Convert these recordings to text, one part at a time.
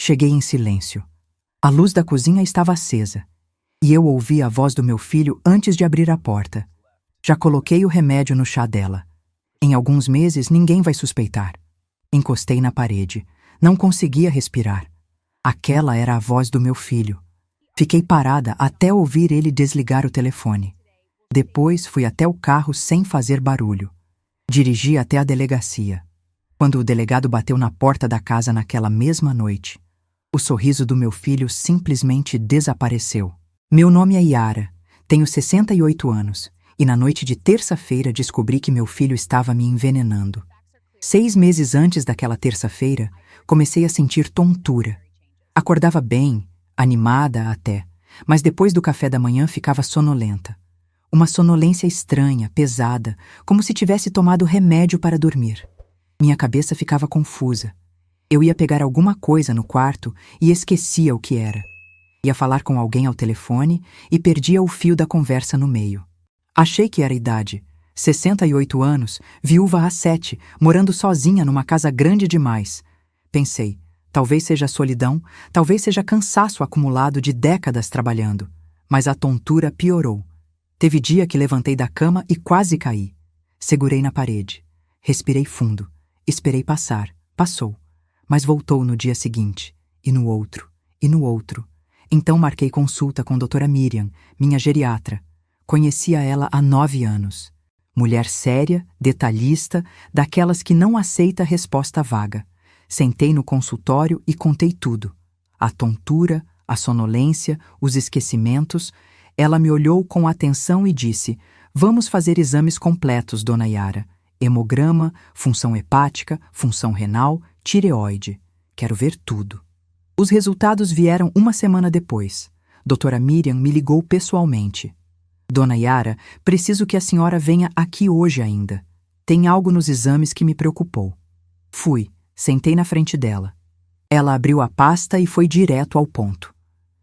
Cheguei em silêncio. A luz da cozinha estava acesa, e eu ouvi a voz do meu filho antes de abrir a porta. Já coloquei o remédio no chá dela. Em alguns meses ninguém vai suspeitar. Encostei na parede. Não conseguia respirar. Aquela era a voz do meu filho. Fiquei parada até ouvir ele desligar o telefone. Depois fui até o carro sem fazer barulho. Dirigi até a delegacia. Quando o delegado bateu na porta da casa naquela mesma noite, o sorriso do meu filho simplesmente desapareceu. Meu nome é Yara, tenho 68 anos, e na noite de terça-feira descobri que meu filho estava me envenenando. 6 meses antes daquela terça-feira, comecei a sentir tontura. Acordava bem, animada até, mas depois do café da manhã ficava sonolenta. Uma sonolência estranha, pesada, como se tivesse tomado remédio para dormir. Minha cabeça ficava confusa. Eu ia pegar alguma coisa no quarto e esquecia o que era. Ia falar com alguém ao telefone e perdia o fio da conversa no meio. Achei que era idade. 68 anos, viúva há 7, morando sozinha numa casa grande demais. Pensei, talvez seja solidão, talvez seja cansaço acumulado de décadas trabalhando. Mas a tontura piorou. Teve dia que levantei da cama e quase caí. Segurei na parede. Respirei fundo. Esperei passar. Passou. Mas voltou no dia seguinte. E no outro. E no outro. Então marquei consulta com a doutora Miriam, minha geriatra. Conhecia ela há 9 anos. Mulher séria, detalhista, daquelas que não aceita resposta vaga. Sentei no consultório e contei tudo. A tontura, a sonolência, os esquecimentos. Ela me olhou com atenção e disse: "Vamos fazer exames completos, dona Yara. Hemograma, função hepática, função renal, tireoide. Quero ver tudo." Os resultados vieram uma semana depois. Doutora Miriam me ligou pessoalmente. "Dona Yara, preciso que a senhora venha aqui hoje ainda. Tem algo nos exames que me preocupou." Fui, sentei na frente dela. Ela abriu a pasta e foi direto ao ponto.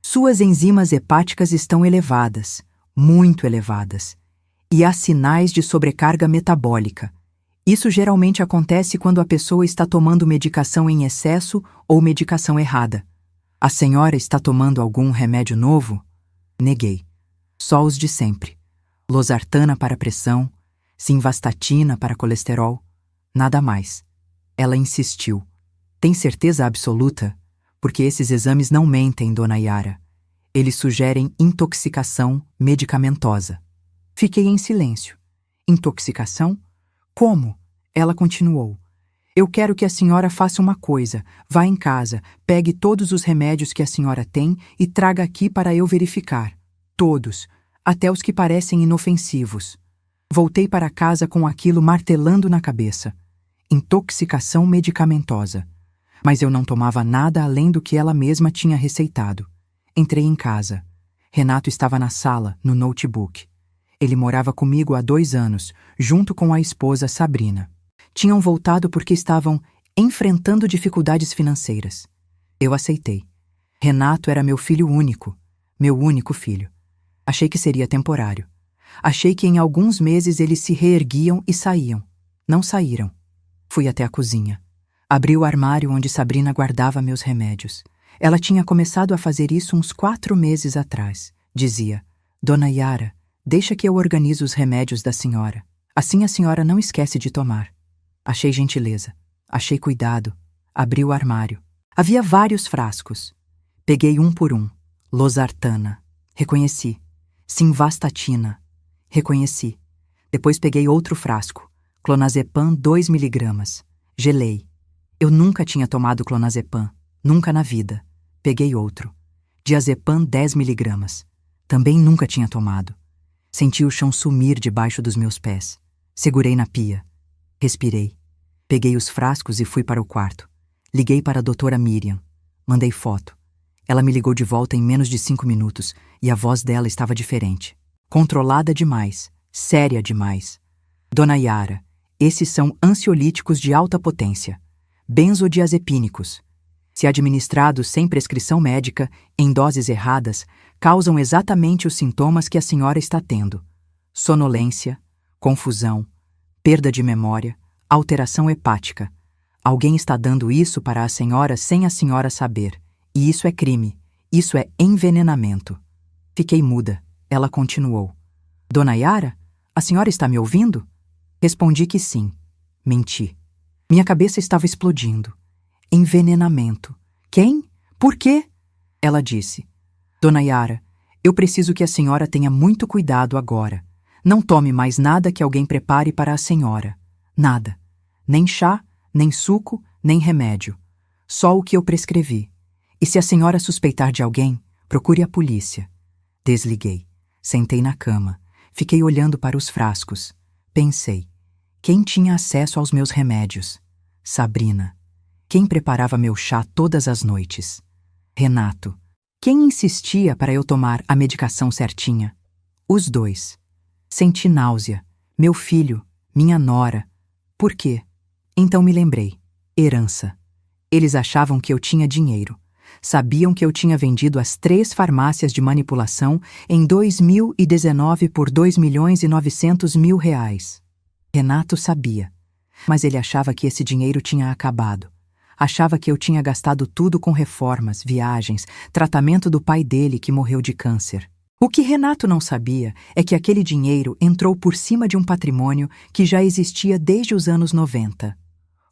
"Suas enzimas hepáticas estão elevadas, muito elevadas, e há sinais de sobrecarga metabólica. Isso geralmente acontece quando a pessoa está tomando medicação em excesso ou medicação errada. A senhora está tomando algum remédio novo?" Neguei. Só os de sempre. Losartana para pressão, simvastatina para colesterol. Nada mais. Ela insistiu. "Tem certeza absoluta? Porque esses exames não mentem, dona Yara. Eles sugerem intoxicação medicamentosa." Fiquei em silêncio. "Intoxicação? Como?" Ela continuou. "Eu quero que a senhora faça uma coisa. Vá em casa, pegue todos os remédios que a senhora tem e traga aqui para eu verificar. Todos, até os que parecem inofensivos." Voltei para casa com aquilo martelando na cabeça. Intoxicação medicamentosa. Mas eu não tomava nada além do que ela mesma tinha receitado. Entrei em casa. Renato estava na sala, no notebook. Ele morava comigo há 2 anos, junto com a esposa Sabrina. Tinham voltado porque estavam enfrentando dificuldades financeiras. Eu aceitei. Renato era meu filho único, meu único filho. Achei que seria temporário. Achei que em alguns meses eles se reerguiam e saíam. Não saíram. Fui até a cozinha. Abri o armário onde Sabrina guardava meus remédios. Ela tinha começado a fazer isso uns 4 meses atrás. Dizia: "Dona Yara, deixa que eu organizo os remédios da senhora. Assim a senhora não esquece de tomar." Achei gentileza. Achei cuidado. Abri o armário. Havia vários frascos. Peguei um por um. Losartana. Reconheci. Simvastatina. Reconheci. Depois peguei outro frasco. Clonazepam 2 miligramas. Gelei. Eu nunca tinha tomado clonazepam. Nunca na vida. Peguei outro. Diazepam 10 miligramas. Também nunca tinha tomado. Senti o chão sumir debaixo dos meus pés. Segurei na pia. Respirei. Peguei os frascos e fui para o quarto. Liguei para a doutora Miriam. Mandei foto. Ela me ligou de volta em menos de 5 minutos e a voz dela estava diferente. Controlada demais. Séria demais. "Dona Yara, esses são ansiolíticos de alta potência. Benzodiazepínicos. Se administrados sem prescrição médica, em doses erradas, causam exatamente os sintomas que a senhora está tendo: sonolência, confusão, perda de memória, alteração hepática. Alguém está dando isso para a senhora sem a senhora saber. E isso é crime. Isso é envenenamento. Fiquei muda. Ela continuou. Dona Yara, a senhora está me ouvindo? Respondi que sim. Menti. Minha cabeça estava explodindo. Envenenamento. Quem? Por quê? Ela disse. Dona Yara, eu preciso que a senhora tenha muito cuidado agora. Não tome mais nada que alguém prepare para a senhora. Nada. Nem chá, nem suco, nem remédio. Só o que eu prescrevi. E se a senhora suspeitar de alguém, procure a polícia. Desliguei. Sentei na cama. Fiquei olhando para os frascos. Pensei. Quem tinha acesso aos meus remédios? Sabrina. Quem preparava meu chá todas as noites? Renato. Quem insistia para eu tomar a medicação certinha? Os dois. Senti náusea. Meu filho, minha nora. Por quê? Então me lembrei. Herança. Eles achavam que eu tinha dinheiro. Sabiam que eu tinha vendido as 3 farmácias de manipulação em 2019 por R$ 2.900.000. Renato sabia. Mas ele achava que esse dinheiro tinha acabado. Achava que eu tinha gastado tudo com reformas, viagens, tratamento do pai dele que morreu de câncer. O que Renato não sabia é que aquele dinheiro entrou por cima de um patrimônio que já existia desde os anos 90.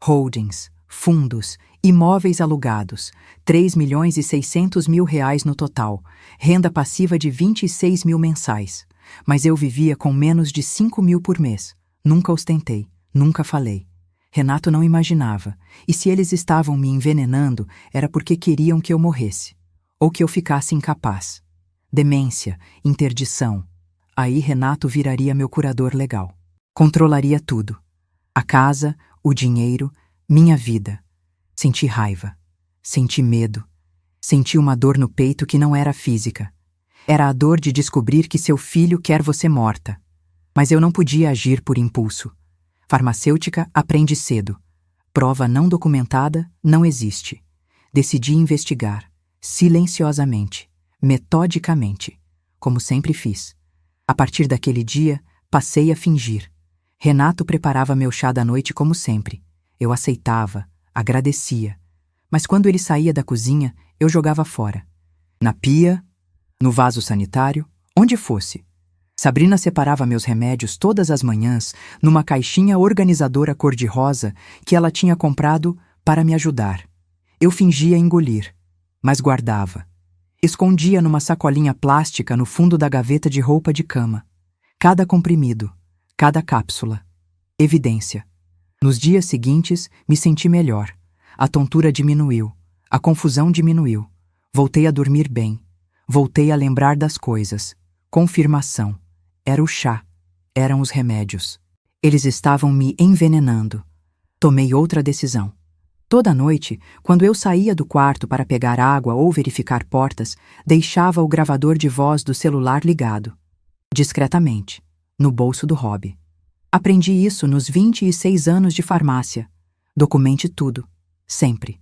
Holdings, fundos, imóveis alugados, R$ 3.600.000 no total, renda passiva de 26 mil mensais. Mas eu vivia com menos de 5 mil por mês. Nunca ostentei, nunca falei. Renato não imaginava, e se eles estavam me envenenando, era porque queriam que eu morresse, ou que eu ficasse incapaz. Demência, interdição. Aí Renato viraria meu curador legal. Controlaria tudo. A casa, o dinheiro, minha vida. Senti raiva. Senti medo. Senti uma dor no peito que não era física. Era a dor de descobrir que seu filho quer você morta. Mas eu não podia agir por impulso. Farmacêutica aprende cedo. Prova não documentada não existe. Decidi investigar, silenciosamente, metodicamente, como sempre fiz. A partir daquele dia, passei a fingir. Renato preparava meu chá da noite como sempre. Eu aceitava, agradecia. Mas quando ele saía da cozinha, eu jogava fora. Na pia, no vaso sanitário, onde fosse. Sabrina separava meus remédios todas as manhãs numa caixinha organizadora cor-de-rosa que ela tinha comprado para me ajudar. Eu fingia engolir, mas guardava. Escondia numa sacolinha plástica no fundo da gaveta de roupa de cama. Cada comprimido, cada cápsula. Evidência. Nos dias seguintes, me senti melhor. A tontura diminuiu, a confusão diminuiu. Voltei a dormir bem. Voltei a lembrar das coisas. Confirmação. Era o chá. Eram os remédios. Eles estavam me envenenando. Tomei outra decisão. Toda noite, quando eu saía do quarto para pegar água ou verificar portas, deixava o gravador de voz do celular ligado. Discretamente, no bolso do hobby. Aprendi isso nos 26 anos de farmácia. Documente tudo. Sempre.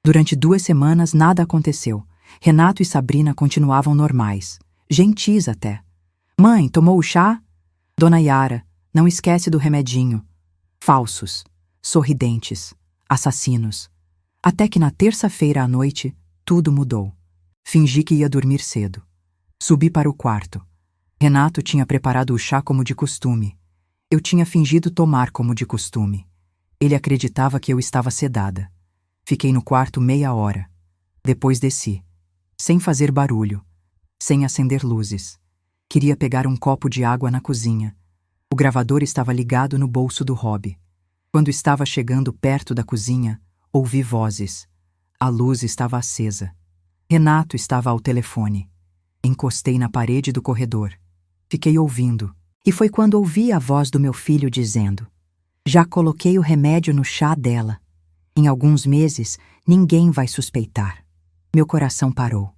Durante 2 semanas nada aconteceu. Renato e Sabrina continuavam normais. Gentis até. Mãe, tomou o chá? Dona Yara, não esquece do remedinho. Falsos. Sorridentes. Assassinos. Até que na terça-feira à noite, tudo mudou. Fingi que ia dormir cedo. Subi para o quarto. Renato tinha preparado o chá como de costume. Eu tinha fingido tomar como de costume. Ele acreditava que eu estava sedada. Fiquei no quarto meia hora. Depois desci. Sem fazer barulho. Sem acender luzes. Queria pegar um copo de água na cozinha. O gravador estava ligado no bolso do hobby. Quando estava chegando perto da cozinha, ouvi vozes. A luz estava acesa. Renato estava ao telefone. Encostei na parede do corredor. Fiquei ouvindo. E foi quando ouvi a voz do meu filho dizendo: já coloquei o remédio no chá dela. Em alguns meses, ninguém vai suspeitar. Meu coração parou.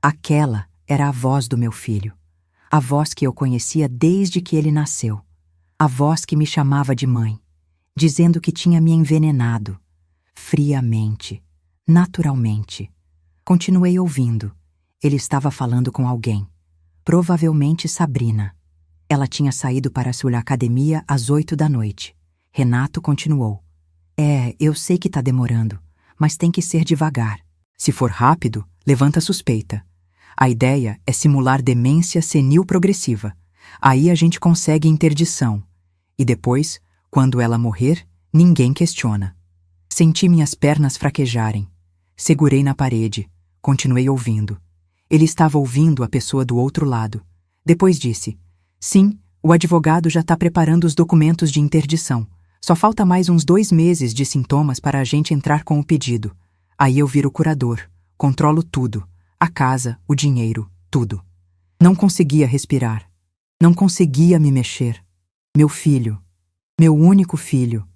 Aquela era a voz do meu filho. A voz que eu conhecia desde que ele nasceu. A voz que me chamava de mãe, dizendo que tinha me envenenado. Friamente, naturalmente. Continuei ouvindo. Ele estava falando com alguém. Provavelmente Sabrina. Ela tinha saído para sua academia às 8 da noite. Renato continuou. Eu sei que tá demorando, mas tem que ser devagar. Se for rápido, levanta suspeita. A ideia é simular demência senil progressiva. Aí a gente consegue interdição. E depois, quando ela morrer, ninguém questiona. Senti minhas pernas fraquejarem. Segurei na parede. Continuei ouvindo. Ele estava ouvindo a pessoa do outro lado. Depois disse: sim, o advogado já está preparando os documentos de interdição. Só falta mais uns 2 meses de sintomas para a gente entrar com o pedido. Aí eu viro curador. Controlo tudo. A casa, o dinheiro, tudo. Não conseguia respirar. Não conseguia me mexer. Meu filho. Meu único filho.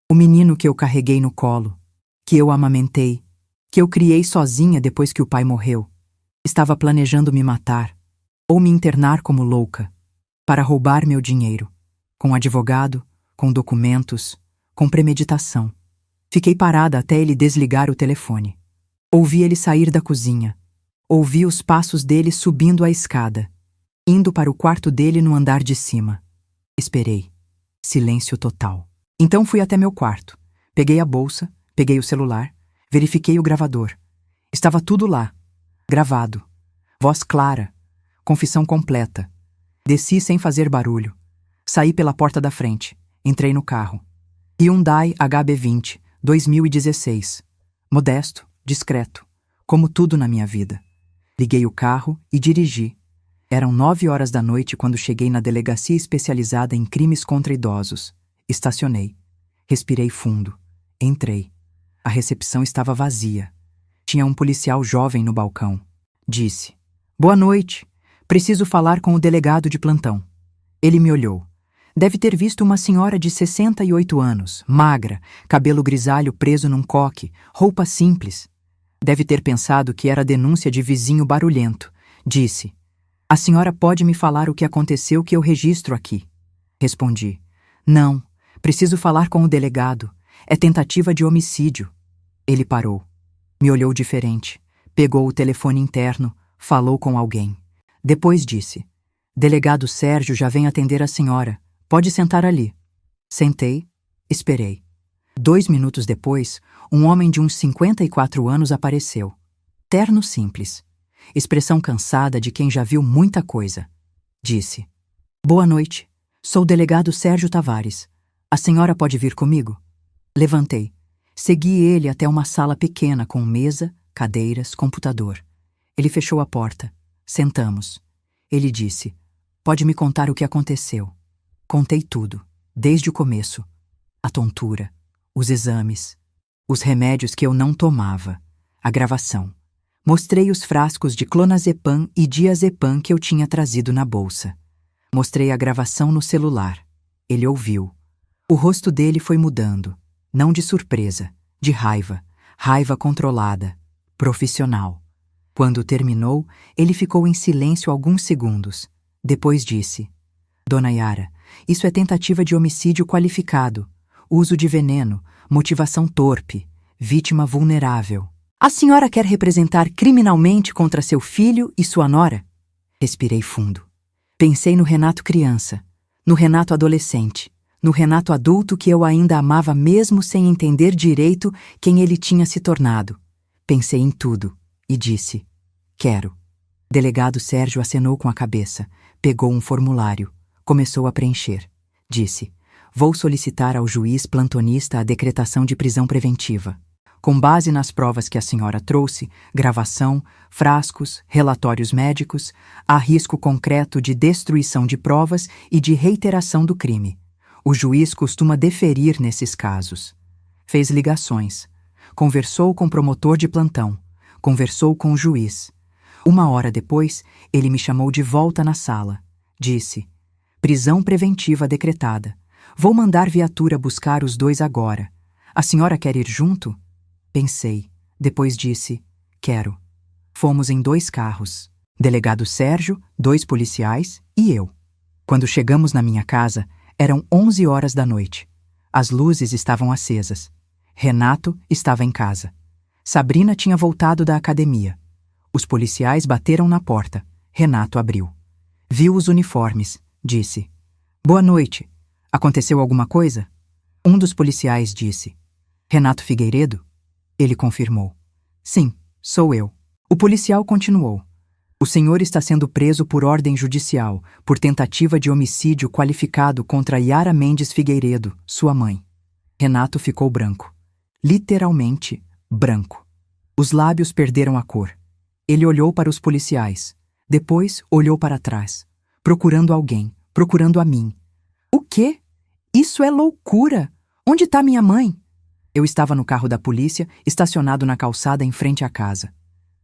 O menino que eu carreguei no colo. Que eu amamentei. Que eu criei sozinha depois que o pai morreu. Estava planejando me matar. Ou me internar como louca. Para roubar meu dinheiro. Com advogado, com documentos, com premeditação. Fiquei parada até ele desligar o telefone. Ouvi ele sair da cozinha. Ouvi os passos dele subindo a escada, indo para o quarto dele no andar de cima. Esperei. Silêncio total. Então fui até meu quarto. Peguei a bolsa, peguei o celular, verifiquei o gravador. Estava tudo lá. Gravado. Voz clara. Confissão completa. Desci sem fazer barulho. Saí pela porta da frente. Entrei no carro. Hyundai HB20, 2016. Modesto, discreto. Como tudo na minha vida. Liguei o carro e dirigi. Eram 9 horas da noite quando cheguei na delegacia especializada em crimes contra idosos. Estacionei. Respirei fundo. Entrei. A recepção estava vazia. Tinha um policial jovem no balcão. Disse: boa noite. Preciso falar com o delegado de plantão. Ele me olhou. Deve ter visto uma senhora de 68 anos, magra, cabelo grisalho preso num coque, roupa simples. Deve ter pensado que era denúncia de vizinho barulhento. Disse: a senhora pode me falar o que aconteceu que eu registro aqui? Respondi: não, preciso falar com o delegado. É tentativa de homicídio. Ele parou. Me olhou diferente. Pegou o telefone interno, falou com alguém. Depois disse: delegado Sérgio já vem atender a senhora. Pode sentar ali. Sentei, esperei. 2 minutos depois, um homem de uns 54 anos apareceu. Terno simples. Expressão cansada de quem já viu muita coisa. Disse: boa noite. Sou o delegado Sérgio Tavares. A senhora pode vir comigo? Levantei. Segui ele até uma sala pequena com mesa, cadeiras, computador. Ele fechou a porta. Sentamos. Ele disse: pode me contar o que aconteceu? Contei tudo, desde o começo. A tontura, os exames, os remédios que eu não tomava, a gravação. Mostrei os frascos de clonazepam e diazepam que eu tinha trazido na bolsa. Mostrei a gravação no celular. Ele ouviu. O rosto dele foi mudando, não de surpresa, de raiva, raiva controlada, profissional. Quando terminou, ele ficou em silêncio alguns segundos. Depois disse: dona Yara, isso é tentativa de homicídio qualificado, uso de veneno, motivação torpe, vítima vulnerável. A senhora quer representar criminalmente contra seu filho e sua nora? Respirei fundo. Pensei no Renato criança, no Renato adolescente, no Renato adulto que eu ainda amava mesmo sem entender direito quem ele tinha se tornado. Pensei em tudo e disse: quero. Delegado Sérgio acenou com a cabeça, pegou um formulário, começou a preencher. Disse: vou solicitar ao juiz plantonista a decretação de prisão preventiva. Com base nas provas que a senhora trouxe, gravação, frascos, relatórios médicos, há risco concreto de destruição de provas e de reiteração do crime. O juiz costuma deferir nesses casos. Fez ligações. Conversou com o promotor de plantão. Conversou com o juiz. 1 hora depois, ele me chamou de volta na sala. Disse: prisão preventiva decretada. Vou mandar viatura buscar os 2 agora. A senhora quer ir junto? Pensei. Depois disse: quero. Fomos em 2 carros. Delegado Sérgio, 2 policiais e eu. Quando chegamos na minha casa, eram 11 horas da noite. As luzes estavam acesas. Renato estava em casa. Sabrina tinha voltado da academia. Os policiais bateram na porta. Renato abriu. Viu os uniformes. Disse: boa noite. Aconteceu alguma coisa? Um dos policiais disse: Renato Figueiredo? Ele confirmou: sim, sou eu. O policial continuou. O senhor está sendo preso por ordem judicial, por tentativa de homicídio qualificado contra Yara Mendes Figueiredo, sua mãe. Renato ficou branco. Literalmente branco. Os lábios perderam a cor. Ele olhou para os policiais. Depois olhou para trás, procurando alguém, procurando a mim. O quê? Isso é loucura! Onde está minha mãe? Eu estava no carro da polícia, estacionado na calçada em frente à casa.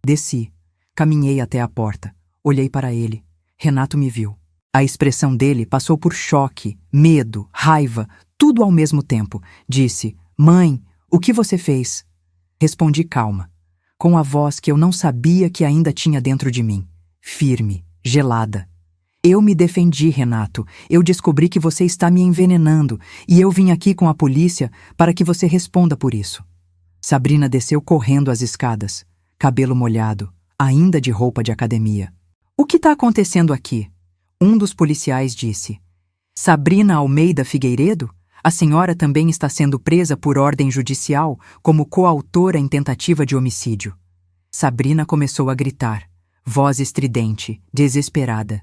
Desci. Caminhei até a porta. Olhei para ele. Renato me viu. A expressão dele passou por choque, medo, raiva, tudo ao mesmo tempo. Disse: "Mãe, o que você fez?" Respondi calma, com a voz que eu não sabia que ainda tinha dentro de mim. Firme, gelada. "Eu me defendi, Renato. Eu descobri que você está me envenenando e eu vim aqui com a polícia para que você responda por isso." Sabrina desceu correndo as escadas, cabelo molhado, ainda de roupa de academia. "O que está acontecendo aqui?" Um dos policiais disse. "Sabrina Almeida Figueiredo? A senhora também está sendo presa por ordem judicial como coautora em tentativa de homicídio." Sabrina começou a gritar, voz estridente, desesperada.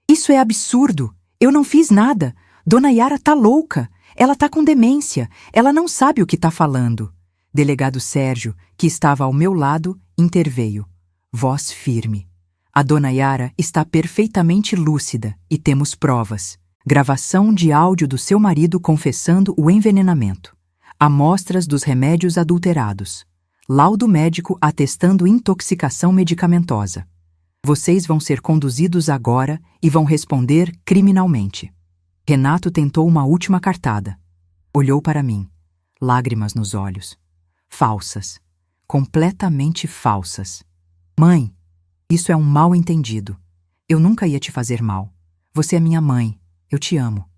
"Isso é absurdo! Eu não fiz nada! Dona Yara tá louca! Ela tá com demência! Ela não sabe o que tá falando!" Delegado Sérgio, que estava ao meu lado, interveio. Voz firme. "A Dona Yara está perfeitamente lúcida e temos provas. Gravação de áudio do seu marido confessando o envenenamento. Amostras dos remédios adulterados. Laudo médico atestando intoxicação medicamentosa. Vocês vão ser conduzidos agora e vão responder criminalmente." Renato tentou uma última cartada. Olhou para mim. Lágrimas nos olhos. Falsas. Completamente falsas. "Mãe, isso é um mal-entendido. Eu nunca ia te fazer mal. Você é minha mãe. Eu te amo."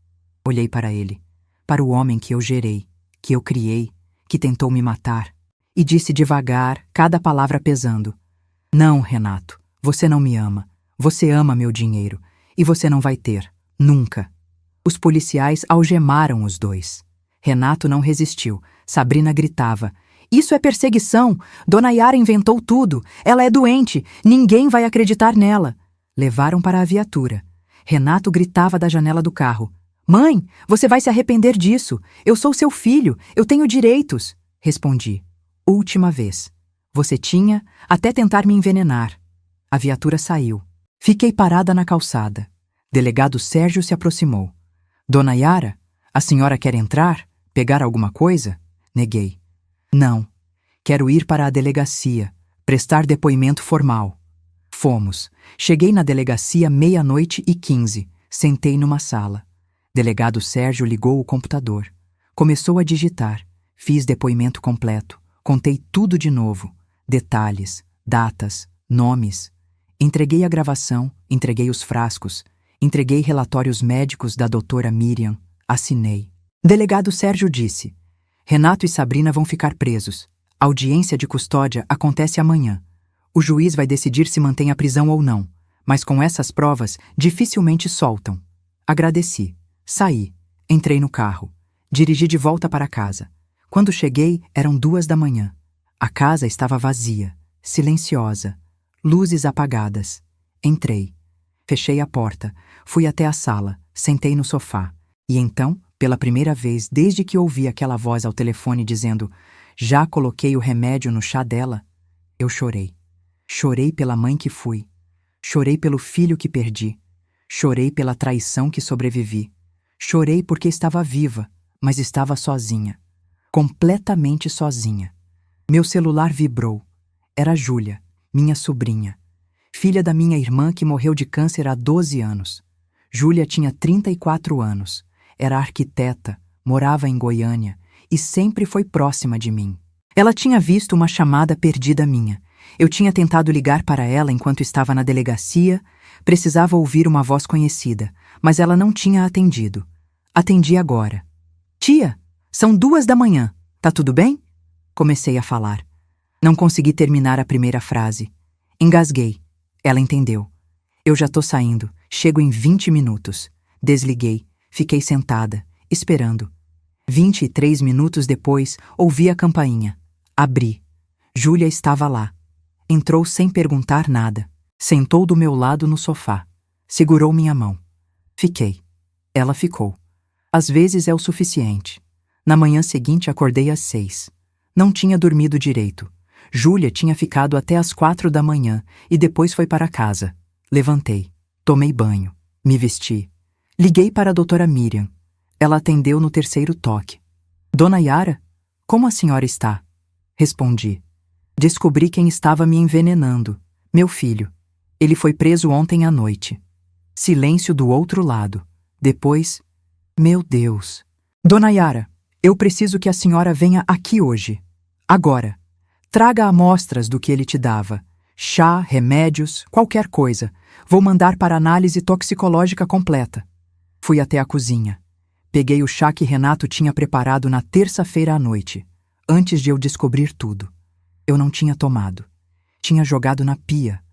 Olhei para ele. Para o homem que eu gerei, que eu criei, que tentou me matar. E disse devagar, cada palavra pesando. "Não, Renato. Você não me ama. Você ama meu dinheiro. E você não vai ter. Nunca." Os policiais algemaram os dois. Renato não resistiu. Sabrina gritava. "Isso é perseguição! Dona Yara inventou tudo! Ela é doente! Ninguém vai acreditar nela!" Levaram para a viatura. Renato gritava da janela do carro. "Mãe, você vai se arrepender disso! Eu sou seu filho! Eu tenho direitos!" Respondi. "Última vez. Você tinha até tentar me envenenar." A viatura saiu. Fiquei parada na calçada. Delegado Sérgio se aproximou. "Dona Yara, a senhora quer entrar? Pegar alguma coisa?" Neguei. "Não. Quero ir para a delegacia, prestar depoimento formal." Fomos. Cheguei na delegacia 00:15. Sentei numa sala. Delegado Sérgio ligou o computador. Começou a digitar. Fiz depoimento completo. Contei tudo de novo. Detalhes, datas, nomes. Entreguei a gravação, entreguei os frascos, entreguei relatórios médicos da doutora Miriam, assinei. Delegado Sérgio disse: "Renato e Sabrina vão ficar presos. A audiência de custódia acontece amanhã. O juiz vai decidir se mantém a prisão ou não, mas com essas provas dificilmente soltam." Agradeci. Saí. Entrei no carro. Dirigi de volta para casa. Quando cheguei, eram 2 da manhã. A casa estava vazia, silenciosa. Luzes apagadas. Entrei. Fechei a porta. Fui até a sala. Sentei no sofá. E então, pela primeira vez desde que ouvi aquela voz ao telefone dizendo: "Já coloquei o remédio no chá dela", eu chorei. Chorei pela mãe que fui. Chorei pelo filho que perdi. Chorei pela traição que sobrevivi. Chorei porque estava viva, mas estava sozinha. Completamente sozinha. Meu celular vibrou. Era Júlia, minha sobrinha. Filha da minha irmã que morreu de câncer há 12 anos. Júlia tinha 34 anos. Era arquiteta, morava em Goiânia e sempre foi próxima de mim. Ela tinha visto uma chamada perdida minha. Eu tinha tentado ligar para ela enquanto estava na delegacia, precisava ouvir uma voz conhecida, mas ela não tinha atendido. Atendi agora. "Tia, são 2 da manhã. Tá tudo bem?" Comecei a falar. Não consegui terminar a primeira frase. Engasguei. Ela entendeu. "Eu já tô saindo. Chego em 20 minutos. Desliguei. Fiquei sentada, esperando. 23 minutos depois, ouvi a campainha. Abri. Júlia estava lá. Entrou sem perguntar nada. Sentou do meu lado no sofá. Segurou minha mão. Fiquei. Ela ficou. Às vezes é o suficiente. Na manhã seguinte acordei às 6. Não tinha dormido direito. Júlia tinha ficado até às 4 da manhã e depois foi para casa. Levantei. Tomei banho. Me vesti. Liguei para a doutora Miriam. Ela atendeu no terceiro toque. Dona Yara, como a senhora está? Respondi. Descobri quem estava me envenenando. Meu filho. Ele foi preso ontem à noite. Silêncio do outro lado. Depois, meu Deus. Dona Yara, eu preciso que a senhora venha aqui hoje. Agora. Traga amostras do que ele te dava. Chá, remédios, qualquer coisa. Vou mandar para análise toxicológica completa. Fui até a cozinha. Peguei o chá que Renato tinha preparado na terça-feira à noite, antes de eu descobrir tudo. Eu não tinha tomado. Tinha jogado na pia,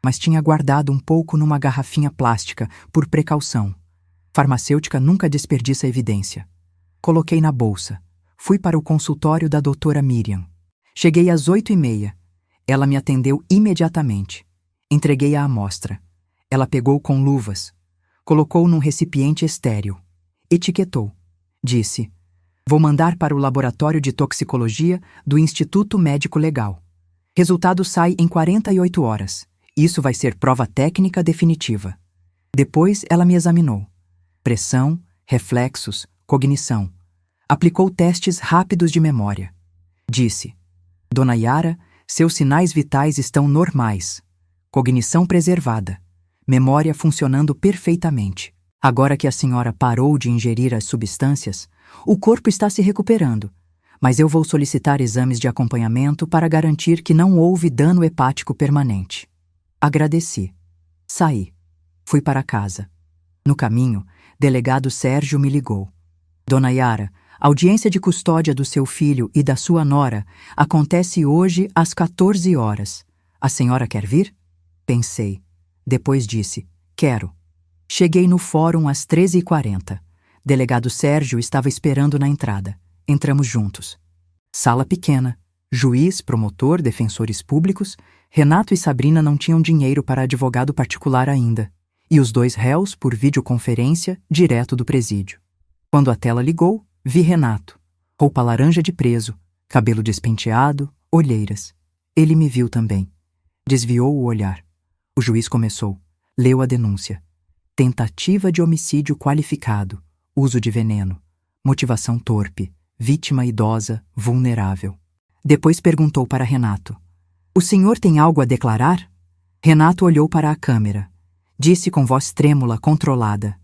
mas tinha guardado um pouco numa garrafinha plástica, por precaução. Farmacêutica nunca desperdiça evidência. Coloquei na bolsa. Fui para o consultório da doutora Miriam. Cheguei às 8h30. Ela me atendeu imediatamente. Entreguei a amostra. Ela pegou com luvas. Colocou num recipiente estéril. Etiquetou. Disse: vou mandar para o laboratório de toxicologia do Instituto Médico Legal. Resultado sai em 48 horas. Isso vai ser prova técnica definitiva. Depois ela me examinou. Pressão, reflexos, cognição. Aplicou testes rápidos de memória. Disse: Dona Yara, seus sinais vitais estão normais. Cognição preservada. Memória funcionando perfeitamente. Agora que a senhora parou de ingerir as substâncias, o corpo está se recuperando, mas eu vou solicitar exames de acompanhamento para garantir que não houve dano hepático permanente. Agradeci. Saí. Fui para casa. No caminho, delegado Sérgio me ligou. Dona Yara, audiência de custódia do seu filho e da sua nora acontece hoje às 14 horas. A senhora quer vir? Pensei. Depois disse: quero. Cheguei no fórum às 13h40. Delegado Sérgio estava esperando na entrada. Entramos juntos. Sala pequena. Juiz, promotor, defensores públicos. Renato e Sabrina não tinham dinheiro para advogado particular ainda. E os 2 réus por videoconferência direto do presídio. Quando a tela ligou, vi Renato. Roupa laranja de preso, cabelo despenteado, olheiras. Ele me viu também. Desviou o olhar. O juiz começou. Leu a denúncia. Tentativa de homicídio qualificado, uso de veneno, motivação torpe, vítima idosa, vulnerável. Depois perguntou para Renato: o senhor tem algo a declarar? Renato olhou para a câmera. Disse com voz trêmula, controlada: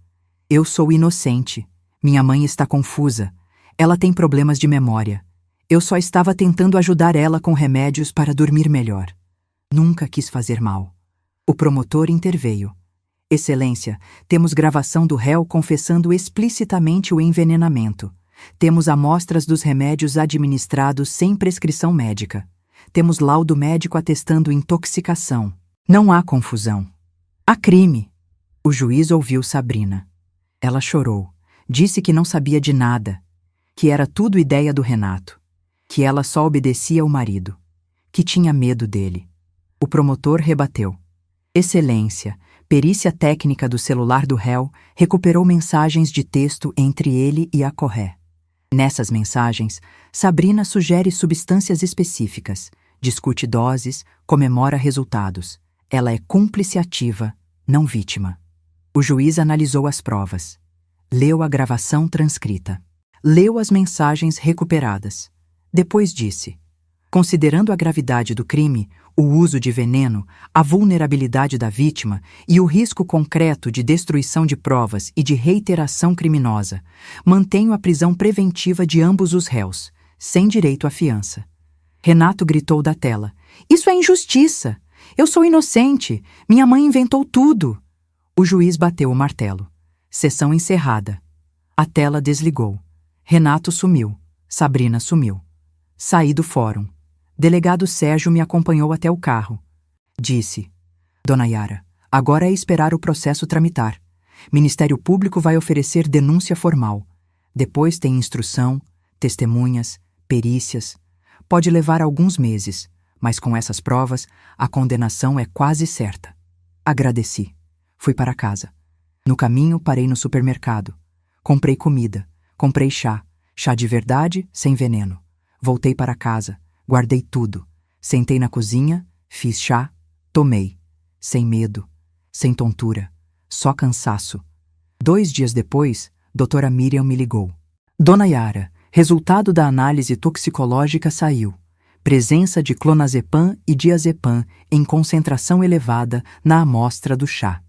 eu sou inocente. Minha mãe está confusa. Ela tem problemas de memória. Eu só estava tentando ajudar ela com remédios para dormir melhor. Nunca quis fazer mal. O promotor interveio. Excelência, temos gravação do réu confessando explicitamente o envenenamento. Temos amostras dos remédios administrados sem prescrição médica. Temos laudo médico atestando intoxicação. Não há confusão. Há crime. O juiz ouviu Sabrina. Ela chorou. Disse que não sabia de nada. Que era tudo ideia do Renato. Que ela só obedecia ao marido. Que tinha medo dele. O promotor rebateu. Excelência, perícia técnica do celular do réu recuperou mensagens de texto entre ele e a Corré. Nessas mensagens, Sabrina sugere substâncias específicas, discute doses, comemora resultados. Ela é cúmplice ativa, não vítima. O juiz analisou as provas. Leu a gravação transcrita. Leu as mensagens recuperadas. Depois disse: considerando a gravidade do crime, o uso de veneno, a vulnerabilidade da vítima e o risco concreto de destruição de provas e de reiteração criminosa, mantenho a prisão preventiva de ambos os réus, sem direito à fiança. Renato gritou da tela: isso é injustiça! Eu sou inocente! Minha mãe inventou tudo! O juiz bateu o martelo. Sessão encerrada. A tela desligou. Renato sumiu. Sabrina sumiu. Saí do fórum. Delegado Sérgio me acompanhou até o carro. Disse: Dona Yara, agora é esperar o processo tramitar. Ministério Público vai oferecer denúncia formal. Depois tem instrução, testemunhas, perícias. Pode levar alguns meses, mas com essas provas, a condenação é quase certa. Agradeci. Fui para casa. No caminho, parei no supermercado. Comprei comida. Comprei chá. Chá de verdade, sem veneno. Voltei para casa. Guardei tudo. Sentei na cozinha, fiz chá, tomei. Sem medo. Sem tontura. Só cansaço. 2 dias depois, doutora Miriam me ligou. Dona Yara, resultado da análise toxicológica saiu. Presença de clonazepam e diazepam em concentração elevada na amostra do chá.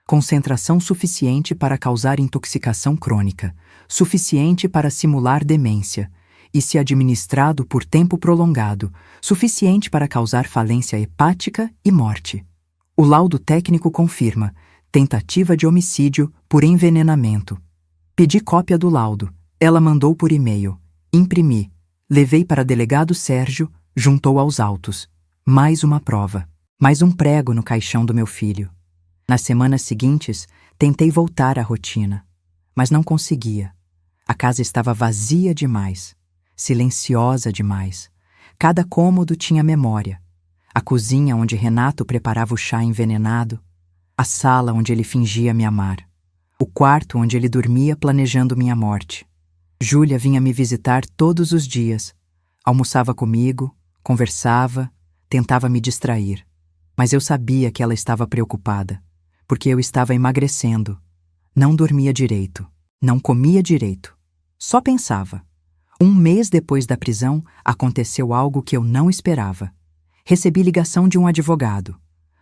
Concentração suficiente para causar intoxicação crônica, suficiente para simular demência, e se administrado por tempo prolongado, suficiente para causar falência hepática e morte. O laudo técnico confirma tentativa de homicídio por envenenamento. Pedi cópia do laudo. Ela mandou por e-mail. Imprimi. Levei para delegado Sérgio, juntou aos autos. Mais uma prova. Mais um prego no caixão do meu filho. Nas semanas seguintes, tentei voltar à rotina. Mas não conseguia. A casa estava vazia demais. Silenciosa demais. Cada cômodo tinha memória. A cozinha onde Renato preparava o chá envenenado. A sala onde ele fingia me amar. O quarto onde ele dormia planejando minha morte. Júlia vinha me visitar todos os dias. Almoçava comigo, conversava, tentava me distrair. Mas eu sabia que ela estava preocupada, porque eu estava emagrecendo. Não dormia direito, não comia direito. Só pensava. 1 mês depois da prisão, aconteceu algo que eu não esperava. Recebi ligação de um advogado,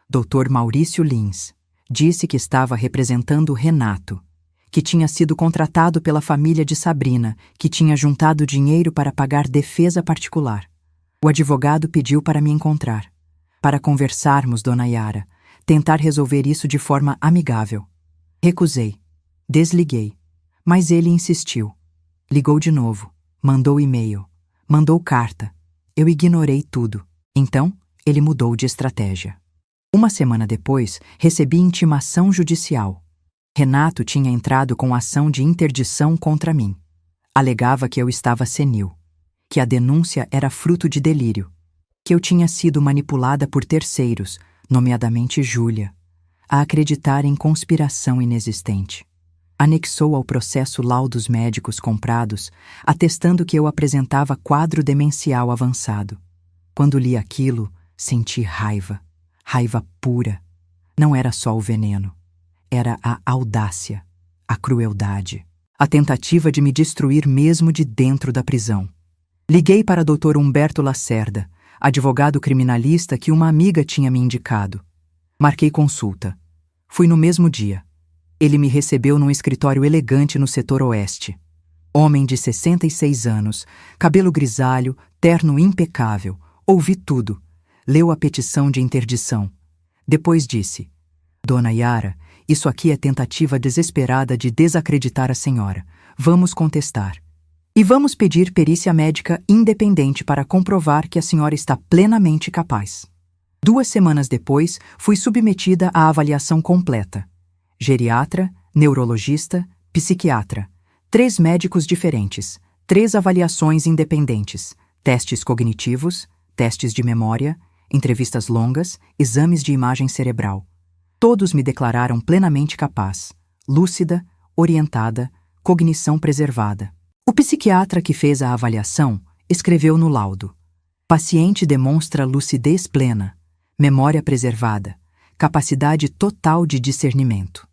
Dr. Maurício Lins. Disse que estava representando Renato, que tinha sido contratado pela família de Sabrina, que tinha juntado dinheiro para pagar defesa particular. O advogado pediu para me encontrar, para conversarmos, dona Yara, tentar resolver isso de forma amigável. Recusei. Desliguei. Mas ele insistiu. Ligou de novo. Mandou e-mail. Mandou carta. Eu ignorei tudo. Então, ele mudou de estratégia. 1 semana depois, recebi intimação judicial. Renato tinha entrado com ação de interdição contra mim. Alegava que eu estava senil, que a denúncia era fruto de delírio, que eu tinha sido manipulada por terceiros, nomeadamente Júlia, a acreditar em conspiração inexistente. Anexou ao processo laudos médicos comprados, atestando que eu apresentava quadro demencial avançado. Quando li aquilo, senti raiva. Raiva pura. Não era só o veneno. Era a audácia, a crueldade, a tentativa de me destruir mesmo de dentro da prisão. Liguei para Dr. Humberto Lacerda, advogado criminalista que uma amiga tinha me indicado. Marquei consulta. Fui no mesmo dia. Ele me recebeu num escritório elegante no setor oeste. Homem de 66 anos, cabelo grisalho, terno impecável. Ouvi tudo. Leu a petição de interdição. Depois disse: Dona Yara, isso aqui é tentativa desesperada de desacreditar a senhora. Vamos contestar. E vamos pedir perícia médica independente para comprovar que a senhora está plenamente capaz. 2 semanas depois, fui submetida à avaliação completa. Geriatra, neurologista, psiquiatra. 3 médicos diferentes. 3 avaliações independentes. Testes cognitivos, testes de memória, entrevistas longas, exames de imagem cerebral. Todos me declararam plenamente capaz, lúcida, orientada, cognição preservada. O psiquiatra que fez a avaliação escreveu no laudo: paciente demonstra lucidez plena, memória preservada, capacidade total de discernimento.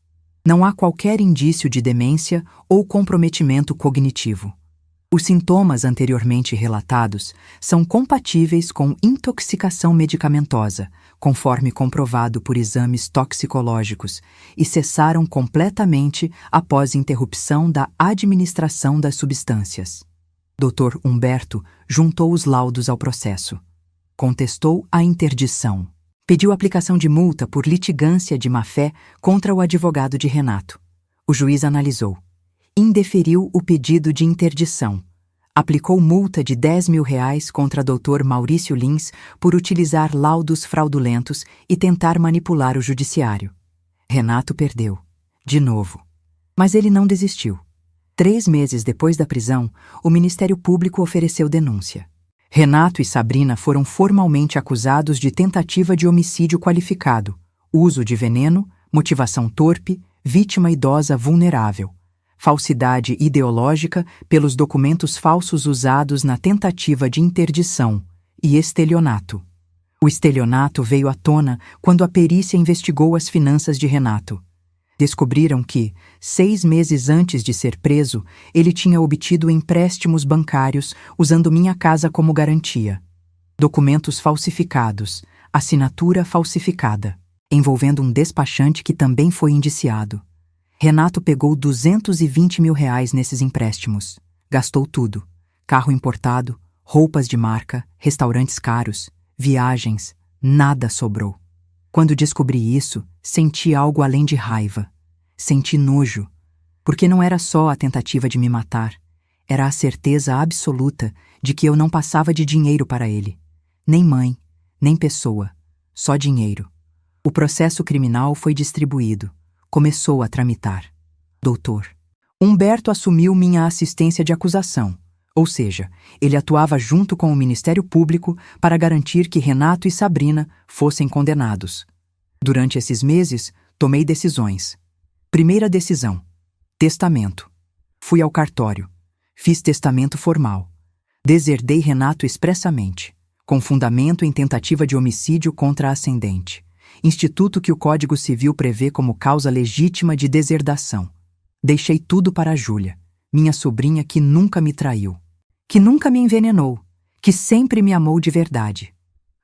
Não há qualquer indício de demência ou comprometimento cognitivo. Os sintomas anteriormente relatados são compatíveis com intoxicação medicamentosa, conforme comprovado por exames toxicológicos, e cessaram completamente após interrupção da administração das substâncias. Dr. Humberto juntou os laudos ao processo. Contestou a interdição. Pediu aplicação de multa por litigância de má-fé contra o advogado de Renato. O juiz analisou. Indeferiu o pedido de interdição. Aplicou multa de R$ 10.000 contra Dr. Maurício Lins por utilizar laudos fraudulentos e tentar manipular o judiciário. Renato perdeu. De novo. Mas ele não desistiu. 3 meses depois da prisão, o Ministério Público ofereceu denúncia. Renato e Sabrina foram formalmente acusados de tentativa de homicídio qualificado, uso de veneno, motivação torpe, vítima idosa vulnerável, falsidade ideológica pelos documentos falsos usados na tentativa de interdição e estelionato. O estelionato veio à tona quando a perícia investigou as finanças de Renato. Descobriram que, 6 meses antes de ser preso, ele tinha obtido empréstimos bancários usando minha casa como garantia. Documentos falsificados, assinatura falsificada, envolvendo um despachante que também foi indiciado. Renato pegou R$220 mil nesses empréstimos. Gastou tudo. Carro importado, roupas de marca, restaurantes caros, viagens, nada sobrou. Quando descobri isso, senti algo além de raiva. Senti nojo, porque não era só a tentativa de me matar, era a certeza absoluta de que eu não passava de dinheiro para ele. Nem mãe, nem pessoa, só dinheiro. O processo criminal foi distribuído. Começou a tramitar. Doutor. Humberto assumiu minha assistência de acusação, ou seja, ele atuava junto com o Ministério Público para garantir que Renato e Sabrina fossem condenados. Durante esses meses, tomei decisões. Primeira decisão: testamento. Fui ao cartório. Fiz testamento formal. Deserdei Renato expressamente, com fundamento em tentativa de homicídio contra a ascendente, instituto que o Código Civil prevê como causa legítima de deserdação. Deixei tudo para a Júlia, minha sobrinha que nunca me traiu, que nunca me envenenou, que sempre me amou de verdade.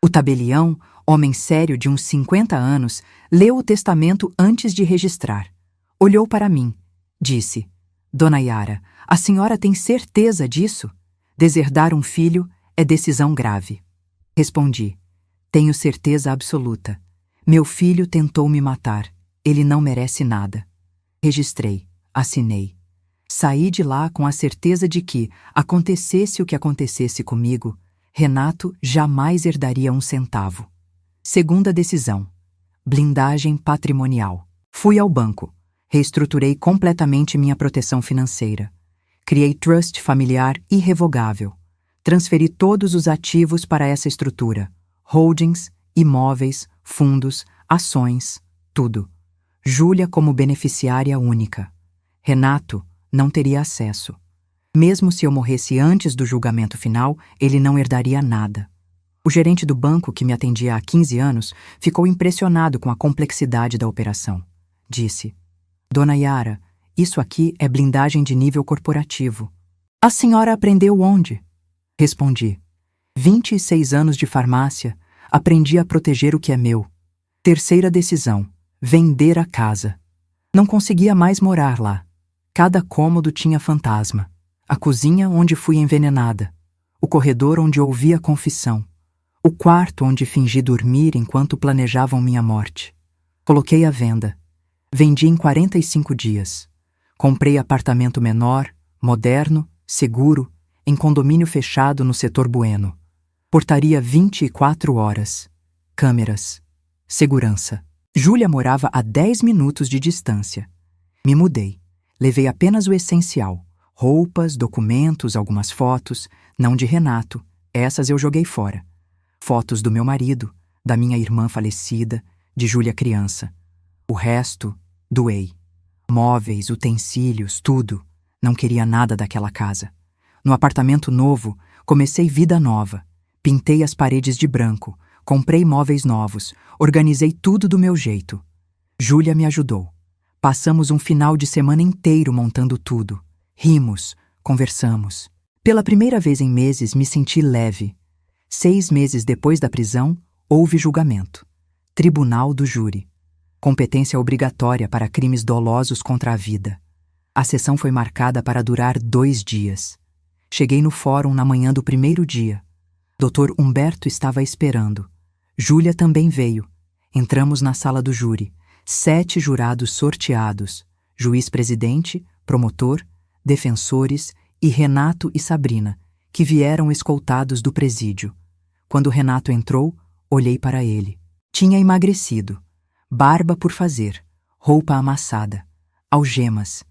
O tabelião, homem sério de uns 50 anos, leu o testamento antes de registrar. Olhou para mim. Disse: Dona Yara, a senhora tem certeza disso? Deserdar um filho é decisão grave. Respondi: tenho certeza absoluta. Meu filho tentou me matar. Ele não merece nada. Registrei. Assinei. Saí de lá com a certeza de que, acontecesse o que acontecesse comigo, Renato jamais herdaria um centavo. Segunda decisão: blindagem patrimonial. Fui ao banco. Reestruturei completamente minha proteção financeira. Criei trust familiar irrevogável. Transferi todos os ativos para essa estrutura: holdings, imóveis, fundos, ações, tudo. Júlia como beneficiária única. Renato não teria acesso. Mesmo se eu morresse antes do julgamento final, ele não herdaria nada. O gerente do banco, que me atendia há 15 anos, ficou impressionado com a complexidade da operação. Disse: Dona Yara, isso aqui é blindagem de nível corporativo. A senhora aprendeu onde? Respondi: 26 anos de farmácia, aprendi a proteger o que é meu. Terceira decisão: vender a casa. Não conseguia mais morar lá. Cada cômodo tinha fantasma. A cozinha onde fui envenenada. O corredor onde ouvi a confissão. O quarto onde fingi dormir enquanto planejavam minha morte. Coloquei à venda. Vendi em 45 dias. Comprei apartamento menor, moderno, seguro, em condomínio fechado no setor Bueno. Portaria 24 horas. Câmeras. Segurança. Júlia morava a 10 minutos de distância. Me mudei. Levei apenas o essencial. Roupas, documentos, algumas fotos, não de Renato. Essas eu joguei fora. Fotos do meu marido, da minha irmã falecida, de Júlia criança. O resto, doei. Móveis, utensílios, tudo. Não queria nada daquela casa. No apartamento novo, comecei vida nova. Pintei as paredes de branco, comprei móveis novos, organizei tudo do meu jeito. Júlia me ajudou. Passamos um final de semana inteiro montando tudo. Rimos, conversamos. Pela primeira vez em meses me senti leve. 6 meses depois da prisão, houve julgamento. Tribunal do Júri. Competência obrigatória para crimes dolosos contra a vida. A sessão foi marcada para durar 2 dias. Cheguei no fórum na manhã do primeiro dia. Dr. Humberto estava esperando. Júlia também veio. Entramos na sala do júri. 7 jurados sorteados. Juiz-presidente, promotor, defensores e Renato e Sabrina, que vieram escoltados do presídio. Quando Renato entrou, olhei para ele. Tinha emagrecido. Barba por fazer. Roupa amassada. Algemas.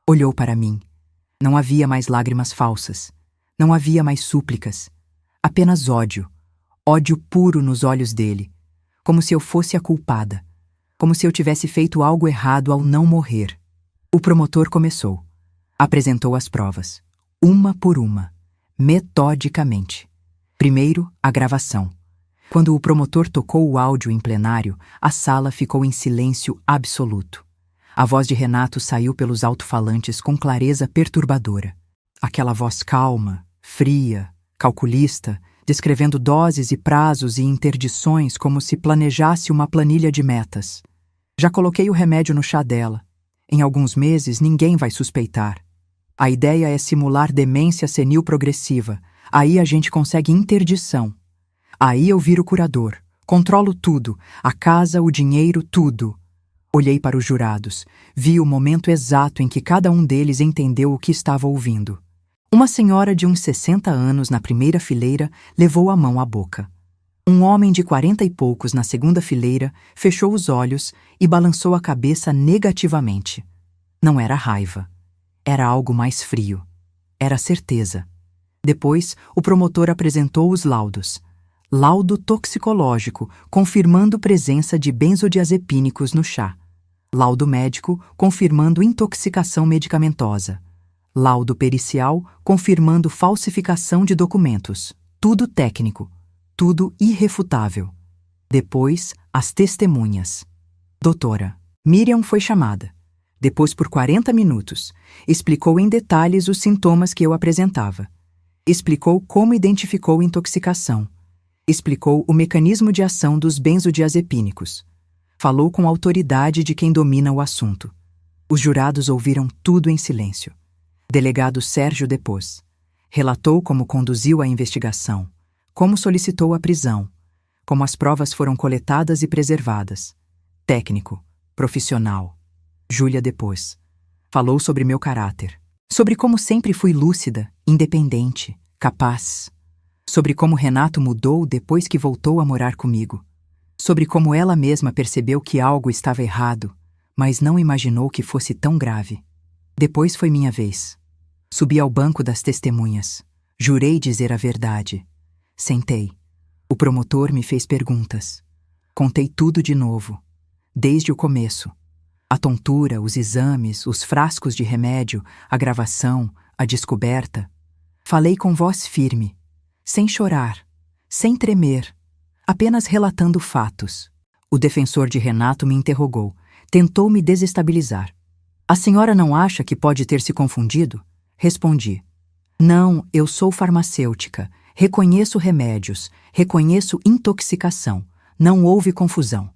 Olhou para mim. Não havia mais lágrimas falsas. Não havia mais súplicas. Apenas ódio. Ódio puro nos olhos dele. Como se eu fosse a culpada. Como se eu tivesse feito algo errado ao não morrer. O promotor começou. Apresentou as provas. Uma por uma. Metodicamente. Primeiro, a gravação. Quando o promotor tocou o áudio em plenário, a sala ficou em silêncio absoluto. A voz de Renato saiu pelos alto-falantes com clareza perturbadora. Aquela voz calma, fria, calculista, descrevendo doses e prazos e interdições como se planejasse uma planilha de metas. Já coloquei o remédio no chá dela. Em alguns meses ninguém vai suspeitar. A ideia é simular demência senil progressiva. Aí a gente consegue interdição. Aí eu viro curador. Controlo tudo. A casa, o dinheiro, tudo. Olhei para os jurados. Vi o momento exato em que cada um deles entendeu o que estava ouvindo. Uma senhora de uns 60 anos na primeira fileira levou a mão à boca. Um homem de 40 e poucos na segunda fileira fechou os olhos e balançou a cabeça negativamente. Não era raiva. Era algo mais frio. Era certeza. Depois, o promotor apresentou os laudos. Laudo toxicológico, confirmando presença de benzodiazepínicos no chá. Laudo médico, confirmando intoxicação medicamentosa. Laudo pericial, confirmando falsificação de documentos. Tudo técnico. Tudo irrefutável. Depois, as testemunhas. Doutora Miriam foi chamada. Depois por 40 minutos. Explicou em detalhes os sintomas que eu apresentava. Explicou como identificou intoxicação. Explicou o mecanismo de ação dos benzodiazepínicos. Falou com a autoridade de quem domina o assunto. Os jurados ouviram tudo em silêncio. Delegado Sérgio depôs. Relatou como conduziu a investigação, como solicitou a prisão, como as provas foram coletadas e preservadas. Técnico, profissional. Júlia depôs. Falou sobre meu caráter. Sobre como sempre fui lúcida, independente, capaz. Sobre como Renato mudou depois que voltou a morar comigo. Sobre como ela mesma percebeu que algo estava errado, mas não imaginou que fosse tão grave. Depois foi minha vez. Subi ao banco das testemunhas. Jurei dizer a verdade. Sentei. O promotor me fez perguntas. Contei tudo de novo. Desde o começo. A tontura, os exames, os frascos de remédio, a gravação, a descoberta. Falei com voz firme. Sem chorar, sem tremer, apenas relatando fatos. O defensor de Renato me interrogou, tentou me desestabilizar. A senhora não acha que pode ter se confundido? Respondi. Não, eu sou farmacêutica, reconheço remédios, reconheço intoxicação, não houve confusão.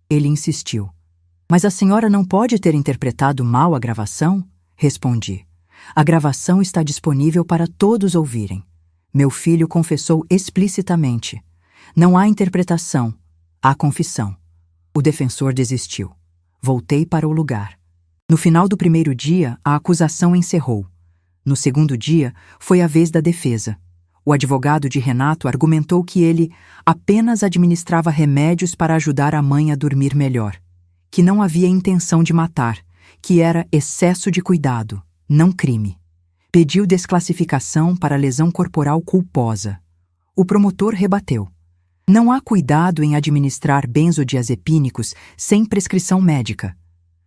Ele insistiu. Mas a senhora não pode ter interpretado mal a gravação? Respondi. A gravação está disponível para todos ouvirem. Meu filho confessou explicitamente. Não há interpretação, há confissão. O defensor desistiu. Voltei para o lugar. No final do primeiro dia, a acusação encerrou. No segundo dia, foi a vez da defesa. O advogado de Renato argumentou que ele apenas administrava remédios para ajudar a mãe a dormir melhor, que não havia intenção de matar, que era excesso de cuidado, não crime. Pediu desclassificação para lesão corporal culposa. O promotor rebateu. Não há cuidado em administrar benzodiazepínicos sem prescrição médica.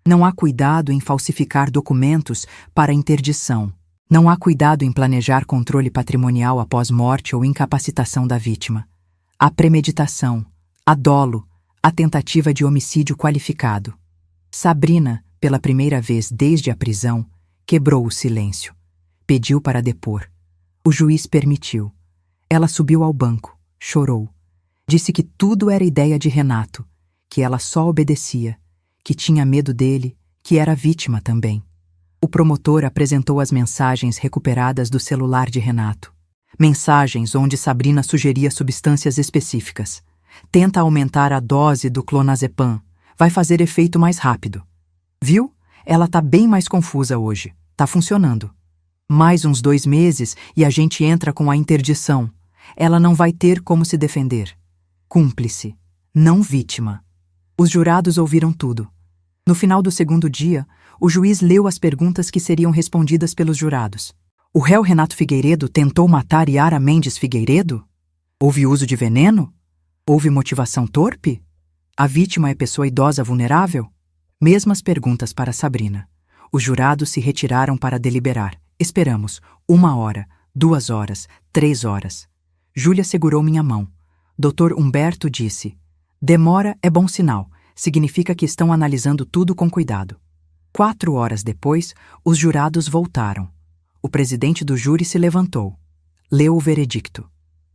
Não há cuidado em falsificar documentos para interdição. Não há cuidado em planejar controle patrimonial após morte ou incapacitação da vítima. Há premeditação, há dolo, há tentativa de homicídio qualificado. Sabrina, pela primeira vez desde a prisão, quebrou o silêncio. Pediu para depor. O juiz permitiu. Ela subiu ao banco, chorou. Disse que tudo era ideia de Renato, que ela só obedecia, que tinha medo dele, que era vítima também. O promotor apresentou as mensagens recuperadas do celular de Renato. Mensagens onde Sabrina sugeria substâncias específicas. Tenta aumentar a dose do clonazepam. Vai fazer efeito mais rápido. Viu? Ela tá bem mais confusa hoje. Tá funcionando. Mais uns 2 meses e a gente entra com a interdição. Ela não vai ter como se defender. Cúmplice, não vítima. Os jurados ouviram tudo. No final do segundo dia, o juiz leu as perguntas que seriam respondidas pelos jurados. O réu Renato Figueiredo tentou matar Yara Mendes Figueiredo? Houve uso de veneno? Houve motivação torpe? A vítima é pessoa idosa vulnerável? Mesmas perguntas para Sabrina. Os jurados se retiraram para deliberar. Esperamos 1 hora, 2 horas, 3 horas. Júlia segurou minha mão. Dr. Humberto disse: demora é bom sinal. Significa que estão analisando tudo com cuidado. 4 horas depois, os jurados voltaram. O presidente do júri se levantou. Leu o veredicto.